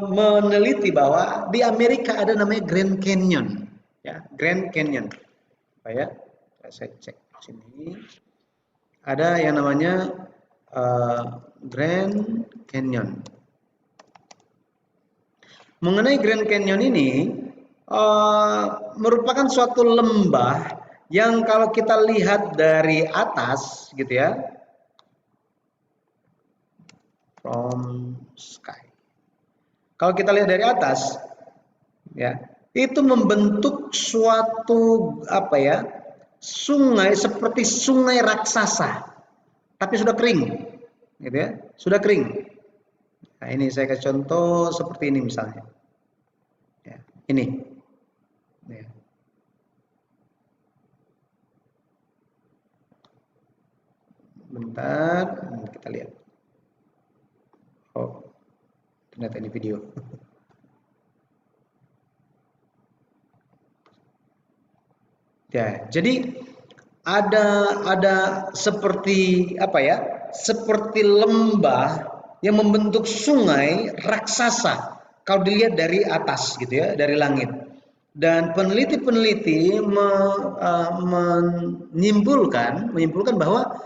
meneliti bahwa di Amerika ada namanya Grand Canyon, ya, Grand Canyon. Ya, saya cek sini. Ada yang namanya Grand Canyon. Mengenai Grand Canyon ini merupakan suatu lembah yang kalau kita lihat dari atas gitu ya, from sky. Kalau kita lihat dari atas, ya, itu membentuk suatu apa ya, sungai seperti sungai raksasa, tapi sudah kering, gitu ya, sudah kering. Nah, ini saya kasih contoh seperti ini misalnya, ya, ini, ya. Bentar, kita lihat. Oh, ternyata ini video. Ya, jadi ada seperti apa ya? Seperti lembah yang membentuk sungai raksasa. Kalau dilihat dari atas gitu ya, dari langit. Dan peneliti-peneliti menyimpulkan bahwa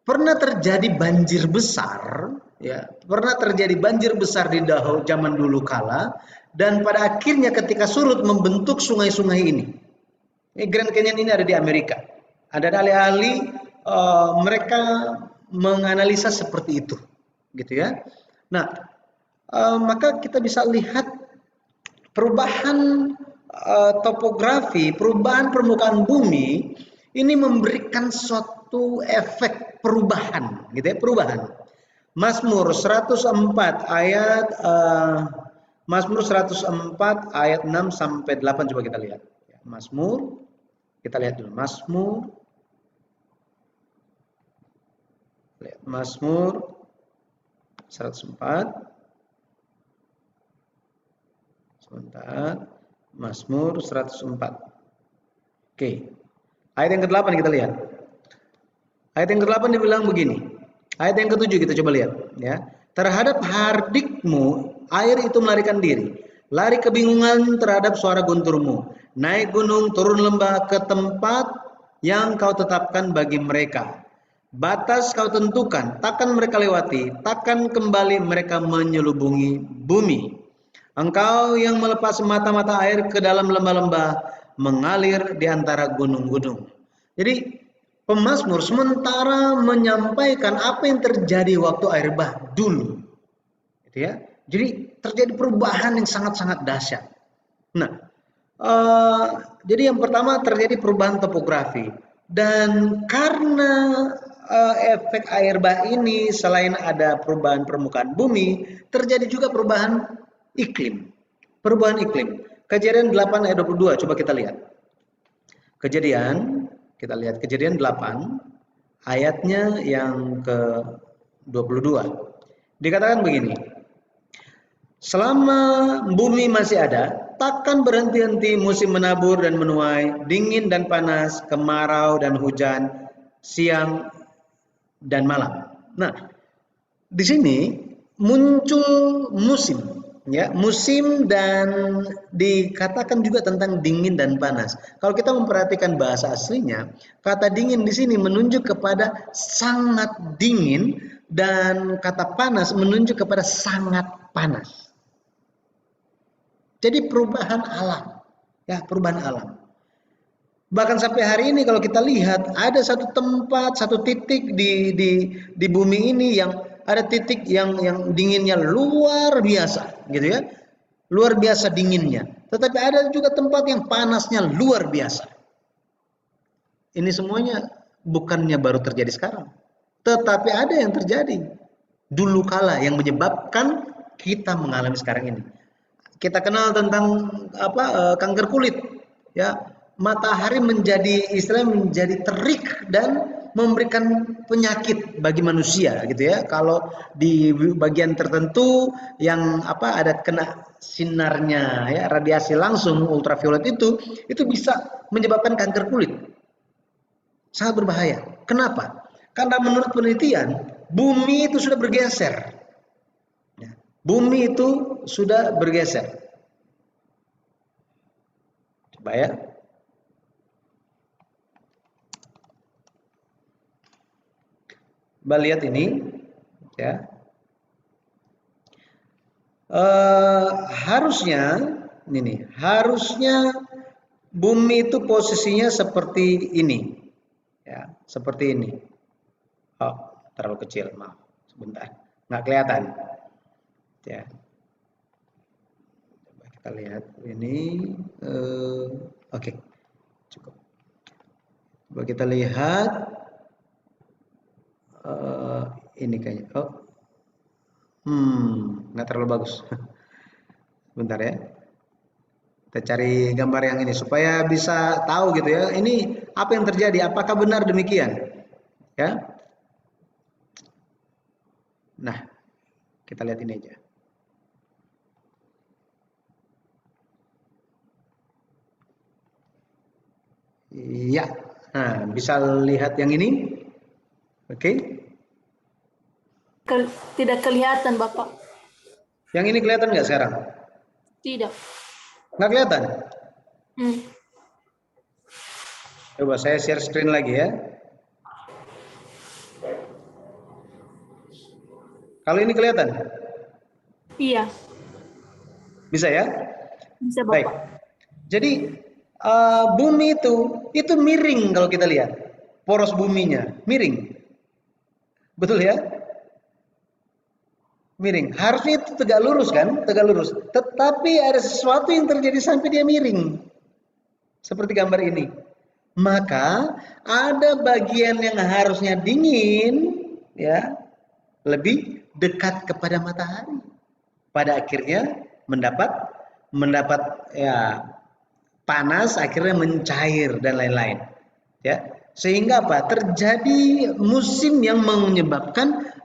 pernah terjadi banjir besar, ya, pernah terjadi banjir besar di zaman dulu kala, dan pada akhirnya ketika surut membentuk sungai-sungai ini. Grand Canyon ini ada di Amerika. Ada ahli-ahli mereka menganalisa seperti itu, gitu ya. Nah, maka kita bisa lihat perubahan topografi, perubahan permukaan bumi ini memberikan suatu efek perubahan, gitu ya, perubahan. Mazmur 104 ayat Mazmur 104 ayat 6 sampai 8 coba kita lihat. Mazmur, kita lihat dulu Mazmur. Lihat Mazmur 104. Sebentar. Mazmur 104. Oke. Ayat yang ke-8 kita lihat. Ayat yang ke-8 dibilang begini. Ayat yang ke-7 kita coba lihat, ya. Terhadap hardikmu air itu melarikan diri. Lari kebingungan terhadap suara gunturmu. Naik gunung, turun lembah ke tempat yang kau tetapkan bagi mereka. Batas kau tentukan, takkan mereka lewati, takkan kembali mereka menyelubungi bumi. Engkau yang melepas mata-mata air ke dalam lembah-lembah, mengalir di antara gunung-gunung. Jadi pemazmur sementara menyampaikan apa yang terjadi waktu air bah dulu, gitu ya. Jadi terjadi perubahan yang sangat-sangat dahsyat. Nah, jadi yang pertama terjadi perubahan topografi, dan karena efek air bah ini selain ada perubahan permukaan bumi, terjadi juga perubahan iklim. Perubahan iklim. Kejadian 8 ayat 22, coba kita lihat. Kejadian 8 ayatnya yang ke-22. Dikatakan begini. Selama bumi masih ada, takkan berhenti-henti musim menabur dan menuai, dingin dan panas, kemarau dan hujan, siang dan malam. Nah, di sini muncul musim, ya, musim, dan dikatakan juga tentang dingin dan panas. Kalau kita memperhatikan bahasa aslinya, kata dingin di sini menunjuk kepada sangat dingin dan kata panas menunjuk kepada sangat panas. Jadi perubahan alam, ya, perubahan alam. Bahkan sampai hari ini kalau kita lihat ada satu tempat, satu titik di bumi ini yang ada titik yang dinginnya luar biasa, gitu ya. Luar biasa dinginnya. Tetapi ada juga tempat yang panasnya luar biasa. Ini semuanya bukannya baru terjadi sekarang. Tetapi ada yang terjadi dulu kala yang menyebabkan kita mengalami sekarang ini. Kita kenal tentang kanker kulit, ya. Matahari menjadi terik dan memberikan penyakit bagi manusia, gitu ya. Kalau di bagian tertentu yang ada kena sinarnya, ya, radiasi langsung ultraviolet itu bisa menyebabkan kanker kulit. Sangat berbahaya. Kenapa? Karena menurut penelitian bumi itu sudah bergeser. Bumi itu sudah bergeser. Coba ya. Coba lihat ini, ya. Harusnya Bumi itu posisinya seperti ini, ya, seperti ini. Oh, terlalu kecil, maaf. Sebentar, nggak kelihatan. Ya, coba kita lihat ini. Oke, cukup. Coba kita lihat ini kayaknya. Oh, nggak terlalu bagus. Bentar ya. Kita cari gambar yang ini supaya bisa tahu gitu ya. Ini apa yang terjadi? Apakah benar demikian? Ya. Nah, kita lihat ini aja. Iya. Nah, bisa lihat yang ini? Oke. Tidak kelihatan, Bapak. Yang ini kelihatan nggak sekarang? Tidak. Nggak kelihatan? Hmm. Coba saya share screen lagi ya. Kalau ini kelihatan? Iya, Bisa ya? bisa, Baik. Bapak. Jadi bumi itu miring kalau kita lihat. Poros buminya miring. Betul ya? Miring. Harusnya itu tegak lurus kan? Tegak lurus. Tetapi ada sesuatu yang terjadi sampai dia miring. Seperti gambar ini. Maka ada bagian yang harusnya dingin ya, lebih dekat kepada matahari. Pada akhirnya mendapat ya panas, akhirnya mencair dan lain-lain. Ya. Sehingga apa? Terjadi musim yang menyebabkan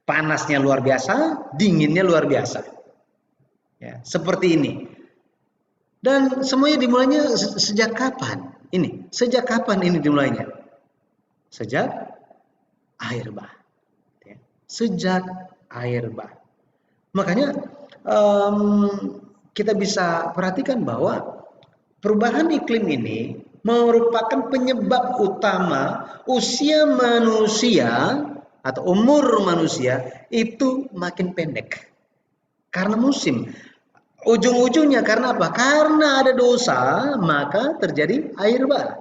panasnya luar biasa, dinginnya luar biasa. Ya, seperti ini. Dan semuanya dimulainya sejak kapan? Sejak kapan ini dimulainya? Sejak air bah. Ya. Sejak air bah. Makanya kita bisa perhatikan bahwa perubahan iklim ini merupakan penyebab utama usia manusia atau umur manusia itu makin pendek karena musim. Ujung-ujungnya karena apa? Karena ada dosa, maka terjadi air bah.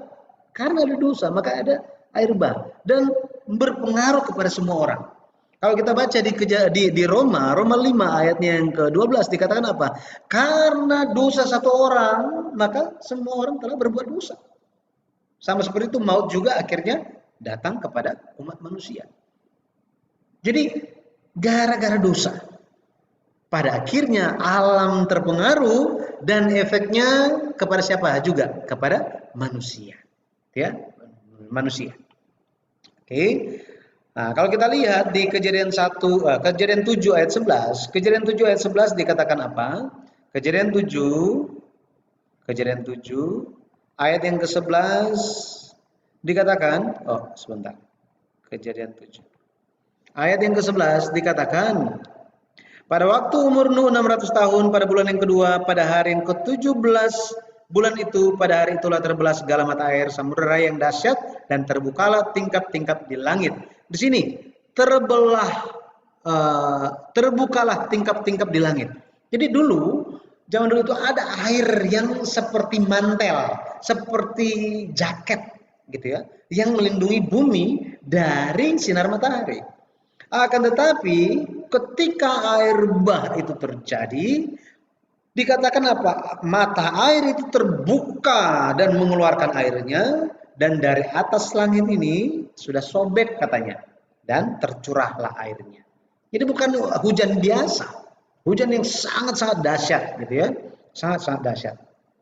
Karena ada dosa, maka ada air bah dan berpengaruh kepada semua orang. Kalau kita baca di Roma 5 ayatnya yang ke-12 dikatakan apa? Karena dosa satu orang, maka semua orang telah berbuat dosa. Sama seperti itu maut juga akhirnya datang kepada umat manusia. Jadi gara-gara dosa, pada akhirnya alam terpengaruh dan efeknya kepada siapa juga? Kepada manusia. Ya, manusia. Oke. Nah, kalau kita lihat di Kejadian 7 ayat 11, Kejadian 7 ayat 11 dikatakan apa? Kejadian 7 ayat yang ke-11 dikatakan, oh sebentar. Kejadian 7. Ayat yang ke-11 dikatakan, pada waktu umur Nuh 600 tahun, pada bulan yang kedua, pada hari yang ke-17 bulan itu, pada hari itulah terbelah segala mata air samudera yang dahsyat dan terbukalah tingkap-tingkap di langit. Di sini terbukalah tingkap-tingkap di langit. Jadi zaman dulu itu ada air yang seperti mantel, seperti jaket gitu ya, yang melindungi bumi dari sinar matahari. Akan tetapi ketika air bah itu terjadi, dikatakan apa? Mata air itu terbuka dan mengeluarkan airnya, dan dari atas langit ini sudah sobek katanya, dan tercurahlah airnya. Jadi bukan hujan biasa, hujan yang sangat-sangat dahsyat gitu ya, sangat-sangat dahsyat.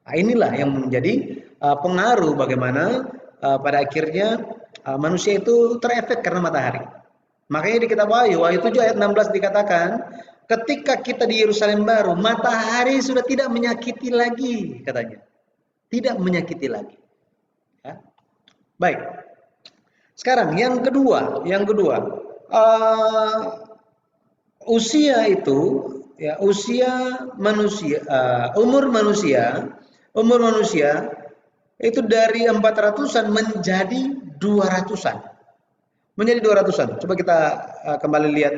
Nah, inilah yang menjadi pengaruh bagaimana pada akhirnya manusia itu terefek karena matahari. Makanya di kitab Wahyu 7 ayat 16 dikatakan, ketika kita di Yerusalem baru, matahari sudah tidak menyakiti lagi, katanya. Tidak menyakiti lagi. Ya. Baik. Sekarang yang kedua, uh, usia itu, ya usia manusia, umur manusia itu dari 400-an menjadi 200-an. Menjadi 200-an. Coba kita kembali lihat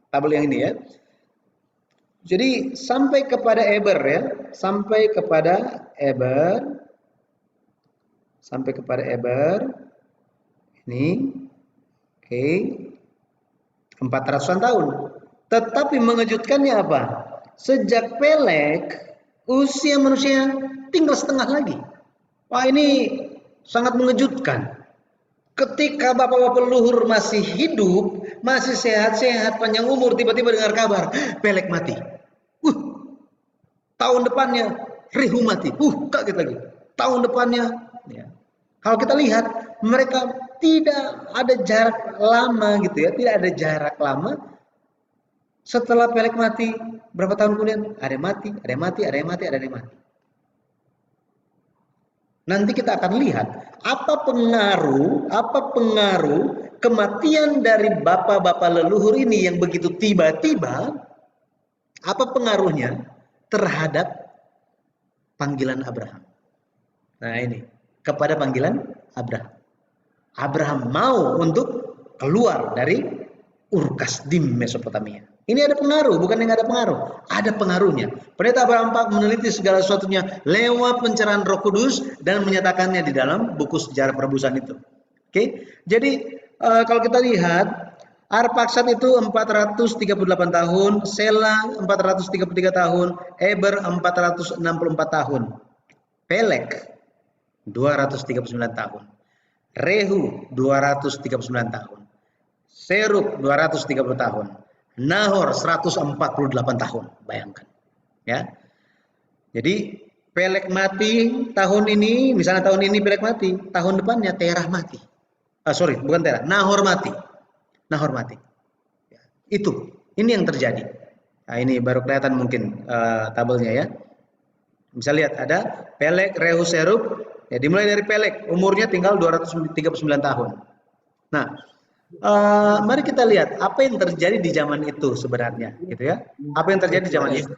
tabel yang ini ya. Jadi sampai kepada Eber ya, sampai kepada Eber, sampai kepada Eber ini, oke, 400-an tahun. Tetapi mengejutkannya apa? Sejak Pelek, usia manusia tinggal setengah lagi. Wah, ini sangat mengejutkan. Ketika bapak-bapak leluhur masih hidup, masih sehat-sehat, panjang umur, tiba-tiba dengar kabar, Pelek mati. Tahun depannya Rehu mati. Kaget lagi. Tahun depannya, ya. Kalau kita lihat, mereka tidak ada jarak lama gitu ya, tidak ada jarak lama. Setelah Pelek mati, berapa tahun kemudian? Ada yang mati, ada yang mati, ada yang mati, ada yang mati. Nanti kita akan lihat apa pengaruh kematian dari bapak-bapak leluhur ini yang begitu tiba-tiba, apa pengaruhnya terhadap panggilan Abraham. Nah ini, kepada panggilan Abraham. Abraham mau untuk keluar dari Ur Kasdim Mesopotamia. Ini ada pengaruh, bukan yang ada pengaruh. Ada pengaruhnya. Pendeta Abraham Pak meneliti segala sesuatunya lewat pencerahan Roh Kudus dan menyatakannya di dalam buku sejarah perebusan itu. Oke, jadi kalau kita lihat Arpaksad itu 438 tahun, Sela 433 tahun, Eber 464 tahun, Pelek 239 tahun, Rehu 239 tahun, Seruk 230 tahun, Nahor 148 tahun, bayangkan. Ya. Jadi Pelek mati tahun ini, misalnya tahun ini Pelek mati, tahun depannya Terah mati. Bukan Terah, Nahor mati. Nahor mati. Ya, ini yang terjadi. Nah, ini baru kelihatan mungkin tabelnya ya. Bisa lihat ada Pelek, Rehu, Seruk. Ya, dimulai dari Pelek, umurnya tinggal 239 tahun. Nah, mari kita lihat apa yang terjadi di zaman itu sebenarnya, gitu ya. Apa yang terjadi di zaman itu?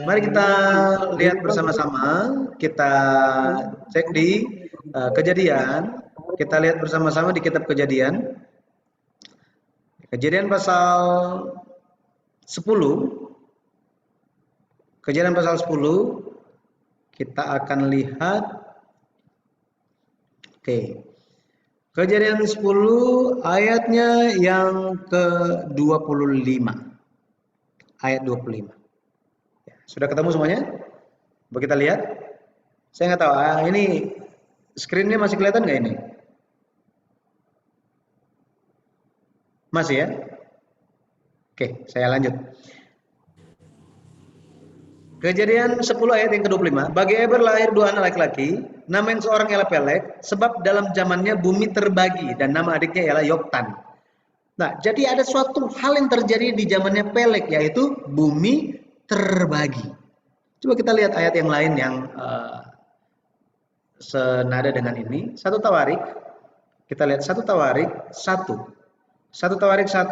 Mari kita lihat bersama-sama, kita cek di Kejadian, kita lihat bersama-sama di kitab Kejadian. Kejadian pasal 10. Kejadian pasal 10 kita akan lihat. Oke. Kejadian 10 ayatnya yang ke-25. Ayat 25. Ya, sudah ketemu semuanya? Coba kita lihat. Saya nggak tahu, ini screen-nya masih kelihatan nggak ini? Masih ya? Oke, saya lanjut. Kejadian 10 ayat yang ke-25. Bagi Eber lahir dua anak laki-laki, nama yang seorang ialah Pelek, sebab dalam zamannya bumi terbagi, dan nama adiknya ialah Yoktan. Nah, jadi ada suatu hal yang terjadi di zamannya Pelek, yaitu bumi terbagi. Coba kita lihat ayat yang lain yang senada dengan ini. 1 Tawarik, kita lihat 1 Tawarik 1. 1 Tawarik 1,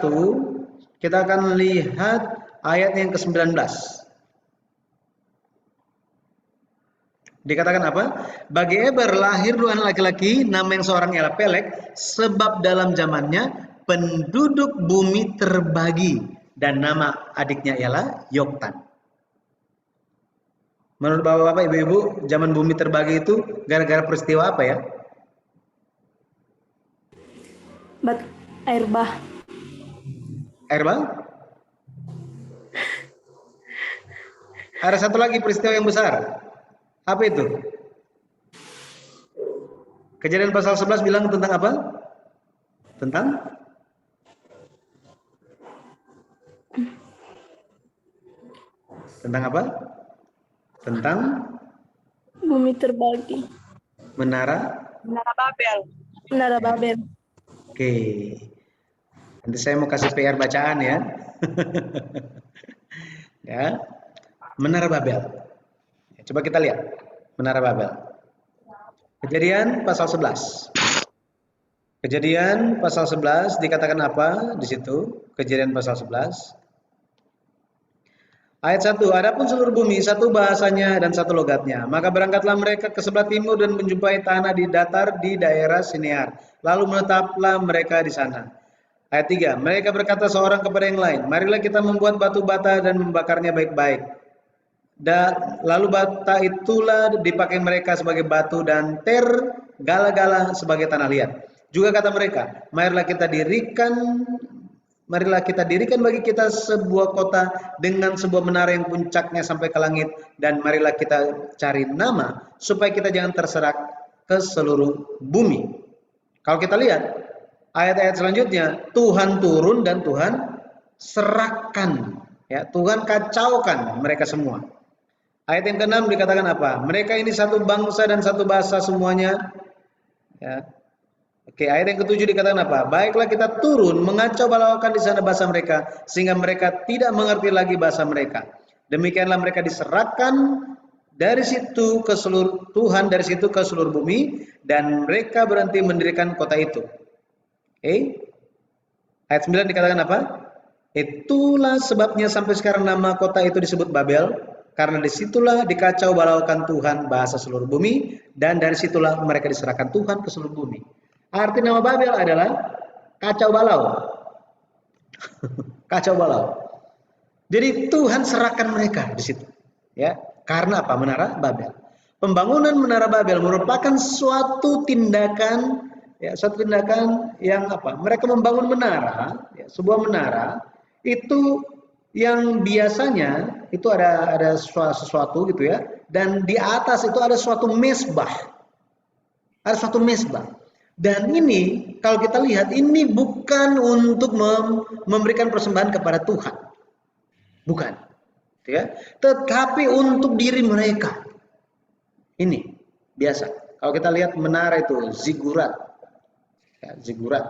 kita akan lihat ayat yang ke-19. Dikatakan apa? Bagi Eber lahir dua anak laki-laki, nama yang seorang ialah Pelek, sebab dalam zamannya penduduk bumi terbagi, dan nama adiknya ialah Yoktan. Menurut bapak-bapak, ibu-ibu, zaman bumi terbagi itu gara-gara peristiwa apa ya? Air bah. Air bah? Ada satu lagi peristiwa yang besar. Apa itu? Kejadian pasal 11 bilang tentang apa? Tentang apa? Tentang Bumi terbagi. Menara Babel. Menara Babel. Oke. Nanti saya mau kasih PR bacaan ya. Ya. Menara Babel. Coba kita lihat Menara Babel. Kejadian pasal 11. Kejadian pasal 11 dikatakan apa di situ? Kejadian pasal 11. Ayat 1, adapun seluruh bumi satu bahasanya dan satu logatnya. Maka berangkatlah mereka ke sebelah timur dan menjumpai tanah di datar di daerah Sinear. Lalu menetaplah mereka di sana. Ayat 3, mereka berkata seorang kepada yang lain, marilah kita membuat batu bata dan membakarnya baik-baik. Dan lalu bata itulah dipakai mereka sebagai batu dan gala-gala sebagai tanah liat. Juga kata mereka, marilah kita dirikan bagi kita sebuah kota dengan sebuah menara yang puncaknya sampai ke langit, dan marilah kita cari nama supaya kita jangan terserak ke seluruh bumi. Kalau kita lihat ayat-ayat selanjutnya, Tuhan turun dan Tuhan serahkan, ya, Tuhan kacaukan mereka semua. Ayat yang ke-6 dikatakan apa? Mereka ini satu bangsa dan satu bahasa semuanya. Ya. Oke, ayat yang ke-7 dikatakan apa? Baiklah kita turun mengacau balaukan di sana bahasa mereka, sehingga mereka tidak mengerti lagi bahasa mereka. Demikianlah mereka diserahkan dari situ ke seluruh Tuhan, dari situ ke seluruh bumi, dan mereka berhenti mendirikan kota itu. Oke. Ayat 9 dikatakan apa? Itulah sebabnya sampai sekarang nama kota itu disebut Babel, karena disitulah dikacau balaukan Tuhan bahasa seluruh bumi, dan dari situlah mereka diserahkan Tuhan ke seluruh bumi. Arti nama Babel adalah kacau balau. Kacau balau. Jadi Tuhan serahkan mereka di situ. Ya, karena apa? Menara Babel. Pembangunan Menara Babel merupakan suatu tindakan, ya, suatu tindakan yang apa? Mereka membangun menara, ya, sebuah menara itu yang biasanya itu ada sesuatu gitu ya, dan di atas itu ada suatu mesbah, dan ini kalau kita lihat ini bukan untuk memberikan persembahan kepada Tuhan, bukan, ya, tetapi untuk diri mereka. Ini biasa kalau kita lihat menara itu zigurat, ya, zigurat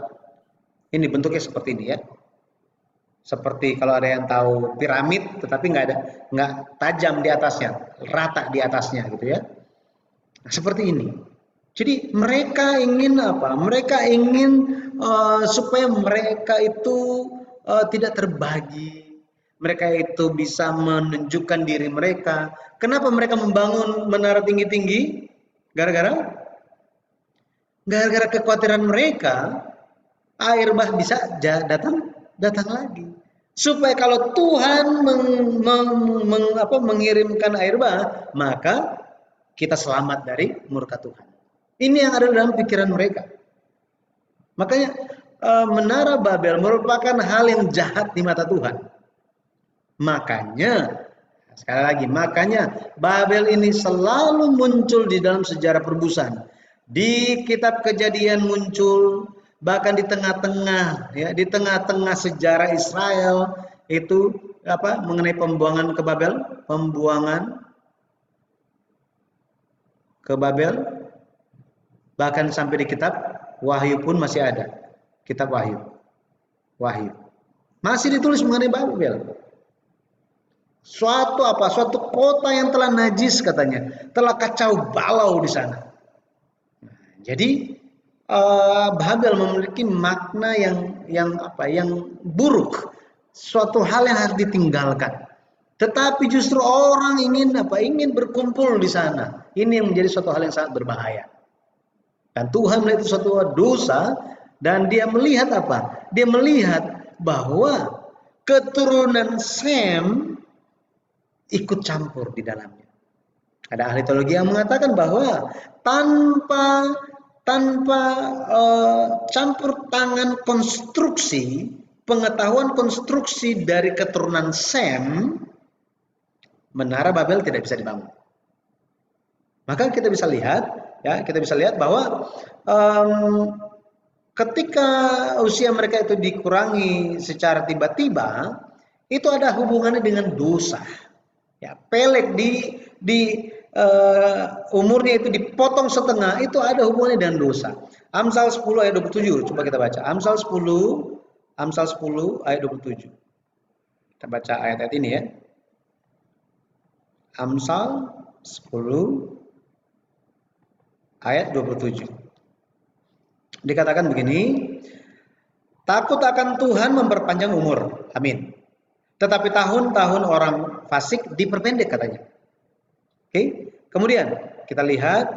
ini bentuknya seperti ini, ya. Seperti kalau ada yang tahu piramid, tetapi nggak tajam di atasnya, rata di atasnya gitu ya. Nah, seperti ini. Jadi mereka ingin apa? Mereka ingin supaya mereka itu tidak terbagi. Mereka itu bisa menunjukkan diri mereka. Kenapa mereka membangun menara tinggi-tinggi? Gara-gara kekhawatiran mereka air bah bisa datang lagi. Supaya kalau Tuhan mengirimkan air bah, maka kita selamat dari murka Tuhan. Ini yang ada dalam pikiran mereka. Makanya Menara Babel merupakan hal yang jahat di mata Tuhan. Makanya, sekali lagi, makanya Babel ini selalu muncul di dalam sejarah perebusan. Di kitab Kejadian muncul, bahkan di tengah-tengah, ya, di tengah-tengah sejarah Israel itu apa? Mengenai pembuangan ke Babel, bahkan sampai di kitab Wahyu pun masih ada. Kitab Wahyu. Masih ditulis mengenai Babel. Suatu kota yang telah najis katanya, telah kacau balau di sana. Jadi Babel memiliki makna yang buruk, suatu hal yang harus ditinggalkan. Tetapi justru orang ingin berkumpul di sana. Ini yang menjadi suatu hal yang sangat berbahaya. Dan Tuhan melihat itu suatu dosa, dan dia melihat apa? Dia melihat bahwa keturunan Sem ikut campur di dalamnya. Ada ahli teologi yang mengatakan bahwa tanpa campur tangan pengetahuan konstruksi dari keturunan Sem, Menara Babel tidak bisa dibangun. Maka kita bisa lihat bahwa ketika usia mereka itu dikurangi secara tiba-tiba, itu ada hubungannya dengan dosa. Ya, Peleg umurnya itu dipotong setengah, itu ada hubungannya dengan dosa. Amsal 10 ayat 27, coba kita baca. Amsal 10 ayat 27. Kita baca ayat-ayat ini ya. Amsal 10 ayat 27. Dikatakan begini, takut akan Tuhan memperpanjang umur. Amin. Tetapi tahun-tahun orang fasik diperpendek katanya. Oke. Kemudian kita lihat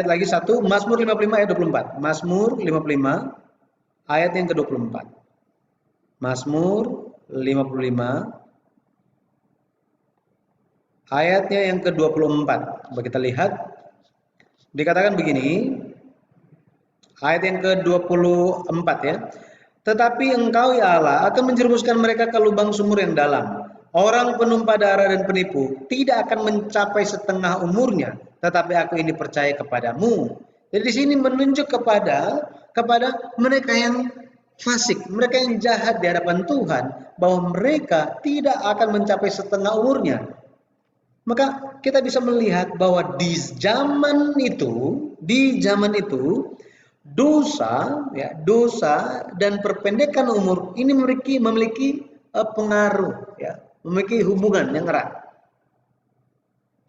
lagi satu, Mazmur 55 ayat 24. Mazmur 55 ayat yang ke-24. Mazmur 55 ayatnya yang ke-24. Coba kita lihat. Dikatakan begini, ayat yang ke-24 ya. Tetapi engkau ya Allah akan menjerumuskan mereka ke lubang sumur yang dalam. Orang penumpah darah dan penipu tidak akan mencapai setengah umurnya, tetapi aku ini percaya kepadamu. Jadi di sini menunjuk kepada mereka yang fasik, mereka yang jahat di hadapan Tuhan, bahwa mereka tidak akan mencapai setengah umurnya. Maka kita bisa melihat bahwa di zaman itu dosa, ya, dosa dan perpendekan umur ini memiliki pengaruh, ya, memiliki hubungan yang erat.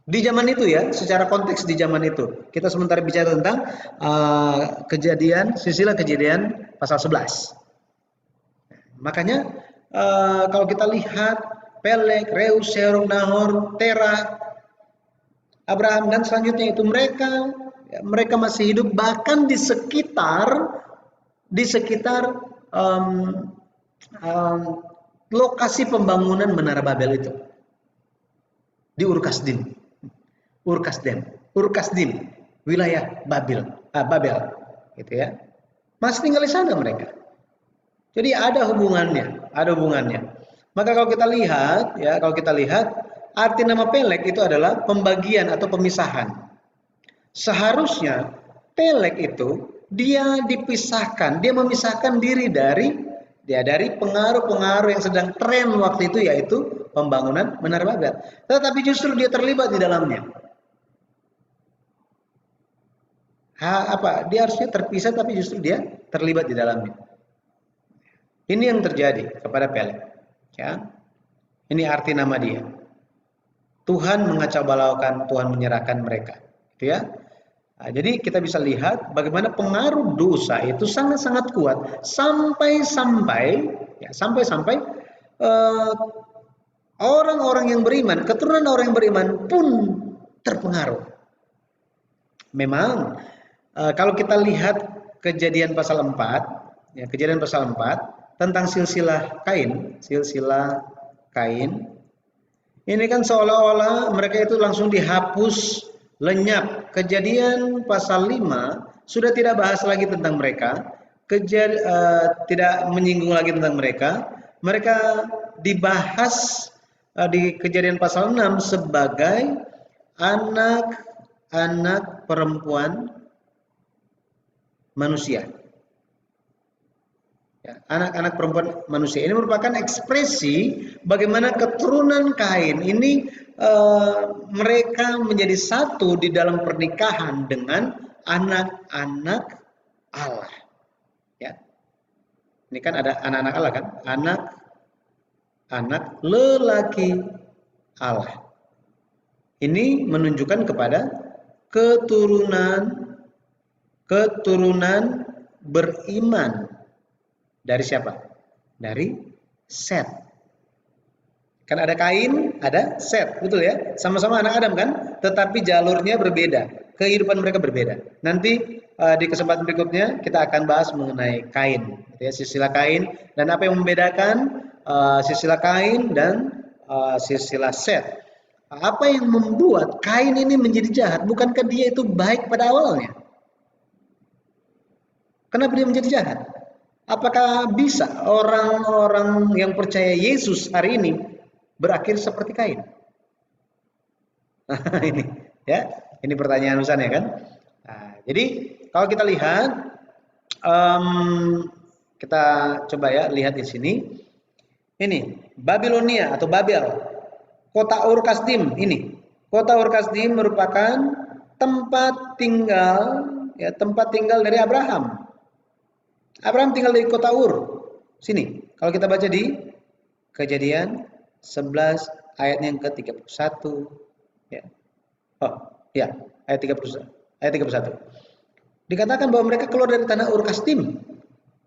Di zaman itu ya, secara konteks di zaman itu. Kita sementara bicara tentang silsilah kejadian pasal 11. Makanya kalau kita lihat Peleg, Reus, Serug, Nahor, Terah, Abraham dan selanjutnya itu mereka masih hidup bahkan di sekitar lokasi pembangunan Menara Babel itu di Urkasdim, wilayah Babel, gitu ya. Masih tinggal di sana mereka. Jadi ada hubungannya. Maka kalau kita lihat arti nama Peleg itu adalah pembagian atau pemisahan. Seharusnya Peleg itu dia memisahkan diri dari pengaruh-pengaruh yang sedang tren waktu itu, yaitu pembangunan Menara Babel. Tetapi justru dia terlibat di dalamnya. Dia harusnya terpisah, tapi justru dia terlibat di dalamnya. Ini yang terjadi kepada Peleg. Ya. Ini arti nama dia. Tuhan mengacaubalaukan, Tuhan menyerahkan mereka. Gitu ya. Nah, jadi kita bisa lihat bagaimana pengaruh dosa itu sangat-sangat kuat sampai-sampai orang-orang yang beriman, keturunan orang yang beriman pun terpengaruh. Memang kalau kita lihat Kejadian pasal 4 tentang silsilah Kain, ini kan seolah-olah mereka itu langsung dihapus, lenyap. Kejadian pasal 5 sudah tidak bahas lagi tentang mereka, tidak menyinggung lagi tentang mereka. Mereka dibahas di Kejadian pasal 6 sebagai anak-anak perempuan manusia. Ya, anak-anak perempuan manusia ini merupakan ekspresi bagaimana keturunan Kain ini mereka menjadi satu di dalam pernikahan dengan anak-anak Allah. Ya, ini kan ada anak-anak Allah kan, anak lelaki Allah. Ini menunjukkan kepada keturunan beriman. Dari siapa? Dari Set. Kan ada Kain, ada Set, betul ya? Sama-sama anak Adam kan? Tetapi jalurnya berbeda, kehidupan mereka berbeda. Nanti di kesempatan berikutnya kita akan bahas mengenai Kain, gitu ya, silsilah Kain dan apa yang membedakan silsilah Kain dan silsilah Set. Apa yang membuat Kain ini menjadi jahat? Bukankah dia itu baik pada awalnya? Kenapa dia menjadi jahat? Apakah bisa orang-orang yang percaya Yesus hari ini berakhir seperti Kain? Nah, ini pertanyaan Usan ya kan. Nah, jadi kalau kita lihat, kita coba ya lihat di sini. Ini Babilonia atau Babel, kota Ur-Kasdim ini. Kota Ur-Kasdim merupakan tempat tinggal dari Abraham. Abraham tinggal di kota Ur. Sini, kalau kita baca di Kejadian 11 ayatnya yang ke-31 ya. Ayat 31. Dikatakan bahwa mereka keluar dari tanah Ur-Kasdim.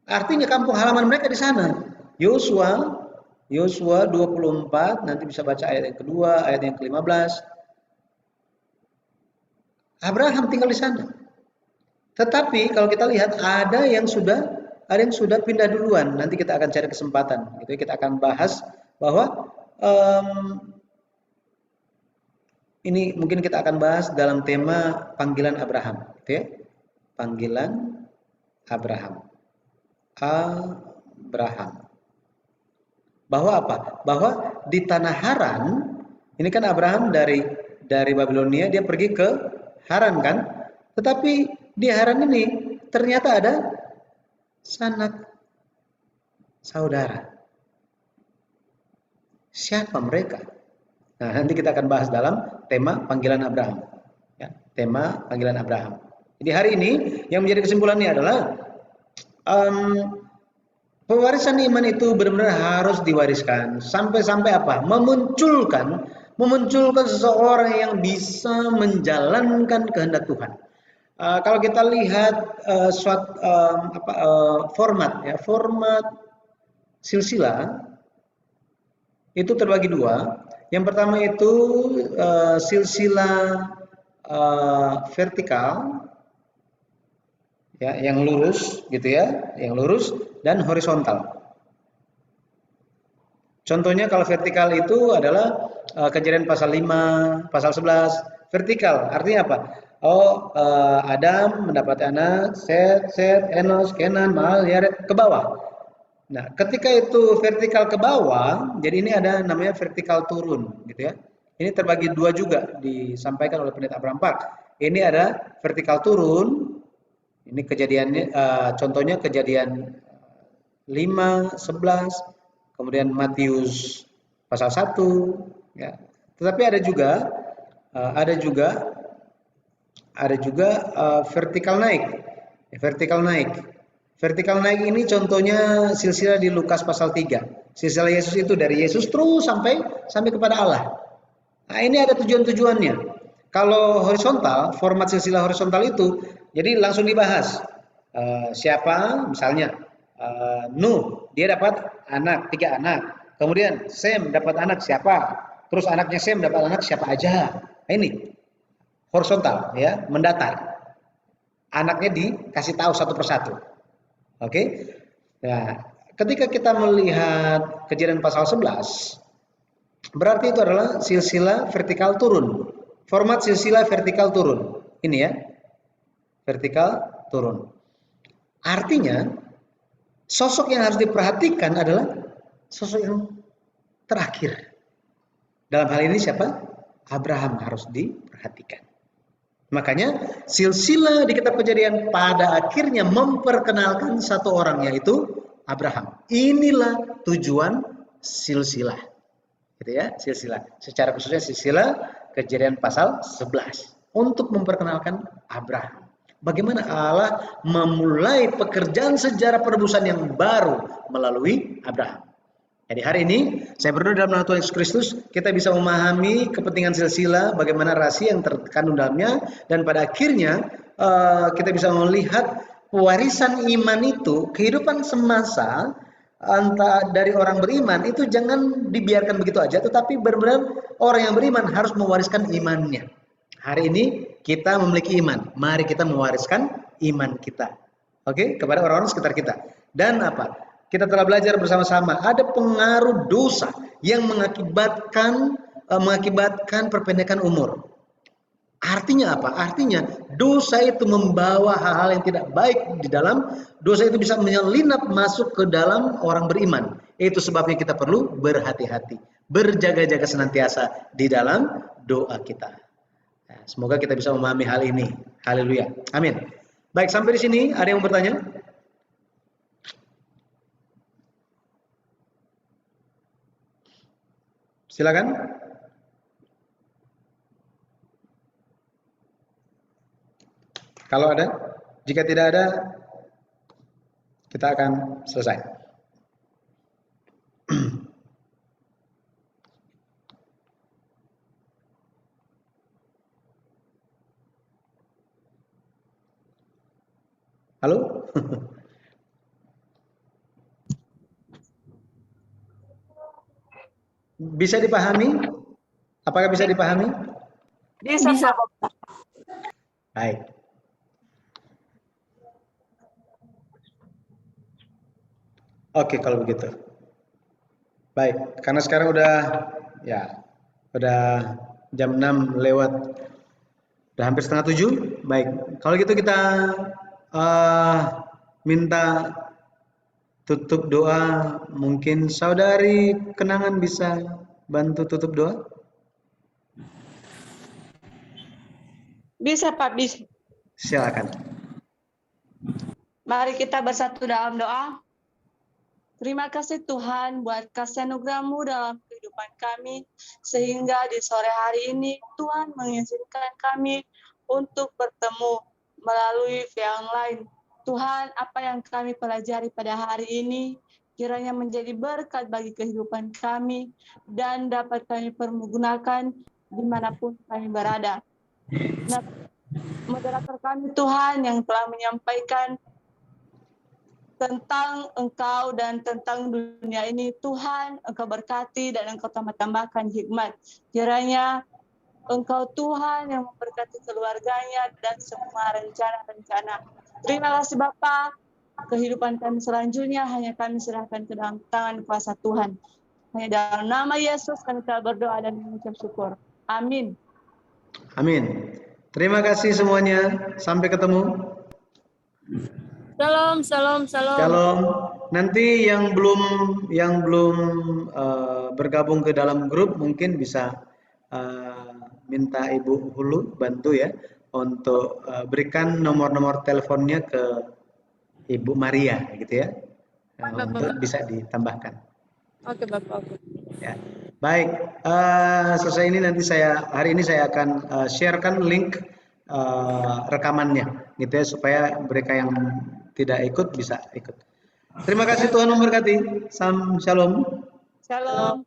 Artinya kampung halaman mereka di sana. Yosua 24, nanti bisa baca ayat yang kedua, ayat yang ke-15. Abraham tinggal di sana. Tetapi kalau kita lihat ada yang sudah ada yang sudah pindah duluan. Nanti kita akan cari kesempatan. Gitu ya. Kita akan bahas bahwa ini mungkin kita akan bahas dalam tema panggilan Abraham. Gitu ya. Panggilan Abraham. Abraham. Bahwa apa? Bahwa di tanah Haran, ini kan Abraham dari Babilonia dia pergi ke Haran kan? Tetapi di Haran ini ternyata ada sanak saudara. Siapa mereka? Nah, nanti kita akan bahas dalam tema panggilan Abraham. Ya, tema panggilan Abraham. Jadi hari ini yang menjadi kesimpulannya adalah pewarisan iman itu benar-benar harus diwariskan. Sampai-sampai apa? Memunculkan seseorang yang bisa menjalankan kehendak Tuhan. Kalau kita lihat format silsilah itu terbagi dua. Yang pertama itu silsilah vertikal, ya, yang lurus gitu ya, yang lurus dan horizontal. Contohnya kalau vertikal itu adalah Kejadian pasal 5, pasal 11. Vertikal artinya apa? Adam mendapat anak, Set, Enos, Kenan, Mahal, Yared, ke bawah. Nah, ketika itu vertikal ke bawah, jadi ini ada namanya vertikal turun, gitu ya. Ini terbagi dua juga disampaikan oleh Pendeta Abraham Park. Ini ada vertikal turun. Ini kejadiannya, contohnya Kejadian 5, 11, kemudian Matius pasal 1, ya. Tetapi ada juga vertikal naik. Vertikal naik. Vertikal naik ini contohnya silsilah di Lukas pasal 3. Silsilah Yesus itu dari Yesus terus sampai kepada Allah. Nah, ini ada tujuan-tujuannya. Kalau horizontal, format silsilah horizontal itu, jadi langsung dibahas. Siapa, misalnya Nuh, dia dapat anak, 3 anak. Kemudian Sem dapat anak siapa? Terus anaknya Sem dapat anak siapa aja? Nah, ini horizontal, ya, mendatar. Anaknya dikasih tahu satu persatu. Oke. Nah, ketika kita melihat Kejadian pasal 11, berarti itu adalah silsilah vertikal turun. Format silsilah vertikal turun. Ini ya. Vertikal turun. Artinya, sosok yang harus diperhatikan adalah sosok yang terakhir. Dalam hal ini siapa? Abraham harus diperhatikan. Makanya silsilah di kitab Kejadian pada akhirnya memperkenalkan satu orang, yaitu Abraham. Inilah tujuan silsilah. Gitu ya, silsilah. Secara khususnya silsilah Kejadian pasal 11 untuk memperkenalkan Abraham. Bagaimana Allah memulai pekerjaan sejarah penebusan yang baru melalui Abraham. Jadi hari ini saya berdoa dalam nama Tuhan Yesus Kristus kita bisa memahami kepentingan silsilah, bagaimana rahasia yang terkandung dalamnya, dan pada akhirnya kita bisa melihat pewarisan iman itu, kehidupan semasa entah dari orang beriman itu jangan dibiarkan begitu aja, tetapi benar-benar orang yang beriman harus mewariskan imannya. Hari ini kita memiliki iman, mari kita mewariskan iman kita, oke, kepada orang-orang sekitar kita. Dan apa? Kita telah belajar bersama-sama ada pengaruh dosa yang mengakibatkan perpendekan umur. Artinya apa? Artinya dosa itu membawa hal-hal yang tidak baik di dalam. Dosa itu bisa menyelinap masuk ke dalam orang beriman. Itu sebabnya kita perlu berhati-hati, berjaga-jaga senantiasa di dalam doa kita. Nah, semoga kita bisa memahami hal ini. Haleluya. Amin. Baik, sampai di sini ada yang bertanya? Silakan. Kalau ada, jika tidak ada, kita akan selesai. Halo? Bisa dipahami? Apakah bisa dipahami? Bisa. Baik. Oke, kalau begitu. Baik, karena sekarang udah jam 6 lewat, udah hampir setengah 7. Baik, kalau gitu kita eh, minta tutup doa. Mungkin saudari Kenangan bisa bantu tutup doa? Bisa Pak, bisa. Silakan. Mari kita bersatu dalam doa. Terima kasih Tuhan buat kasih anugerah-Mu dalam kehidupan kami, sehingga di sore hari ini Tuhan mengizinkan kami untuk bertemu melalui yang lain. Tuhan, apa yang kami pelajari pada hari ini, kiranya menjadi berkat bagi kehidupan kami, dan dapat kami pergunakan dimanapun kami berada. Nah, moderator kami Tuhan yang telah menyampaikan tentang Engkau dan tentang dunia ini, Tuhan, Engkau berkati dan Engkau tambahkan hikmat. Kiranya Engkau Tuhan yang memberkati keluarganya dan semua rencana-rencana. Terima kasih Bapa. Kehidupan kami selanjutnya hanya kami serahkan ke dalam tangan kuasa Tuhan. Hanya dalam nama Yesus kami telah berdoa dan mengucap syukur. Amin. Amin. Terima kasih semuanya. Sampai ketemu. Shalom, shalom, shalom. Shalom. Nanti yang belum bergabung ke dalam grup mungkin bisa minta Ibu Hulu bantu ya untuk berikan nomor-nomor teleponnya ke Ibu Maria gitu ya, untuk bisa ditambahkan. Oke, Bapak. Oke. Ya. Baik, selesai ini nanti hari ini saya akan sharekan link rekamannya gitu ya, supaya mereka yang tidak ikut bisa ikut. Terima kasih, Tuhan memberkati. Shalom. Shalom.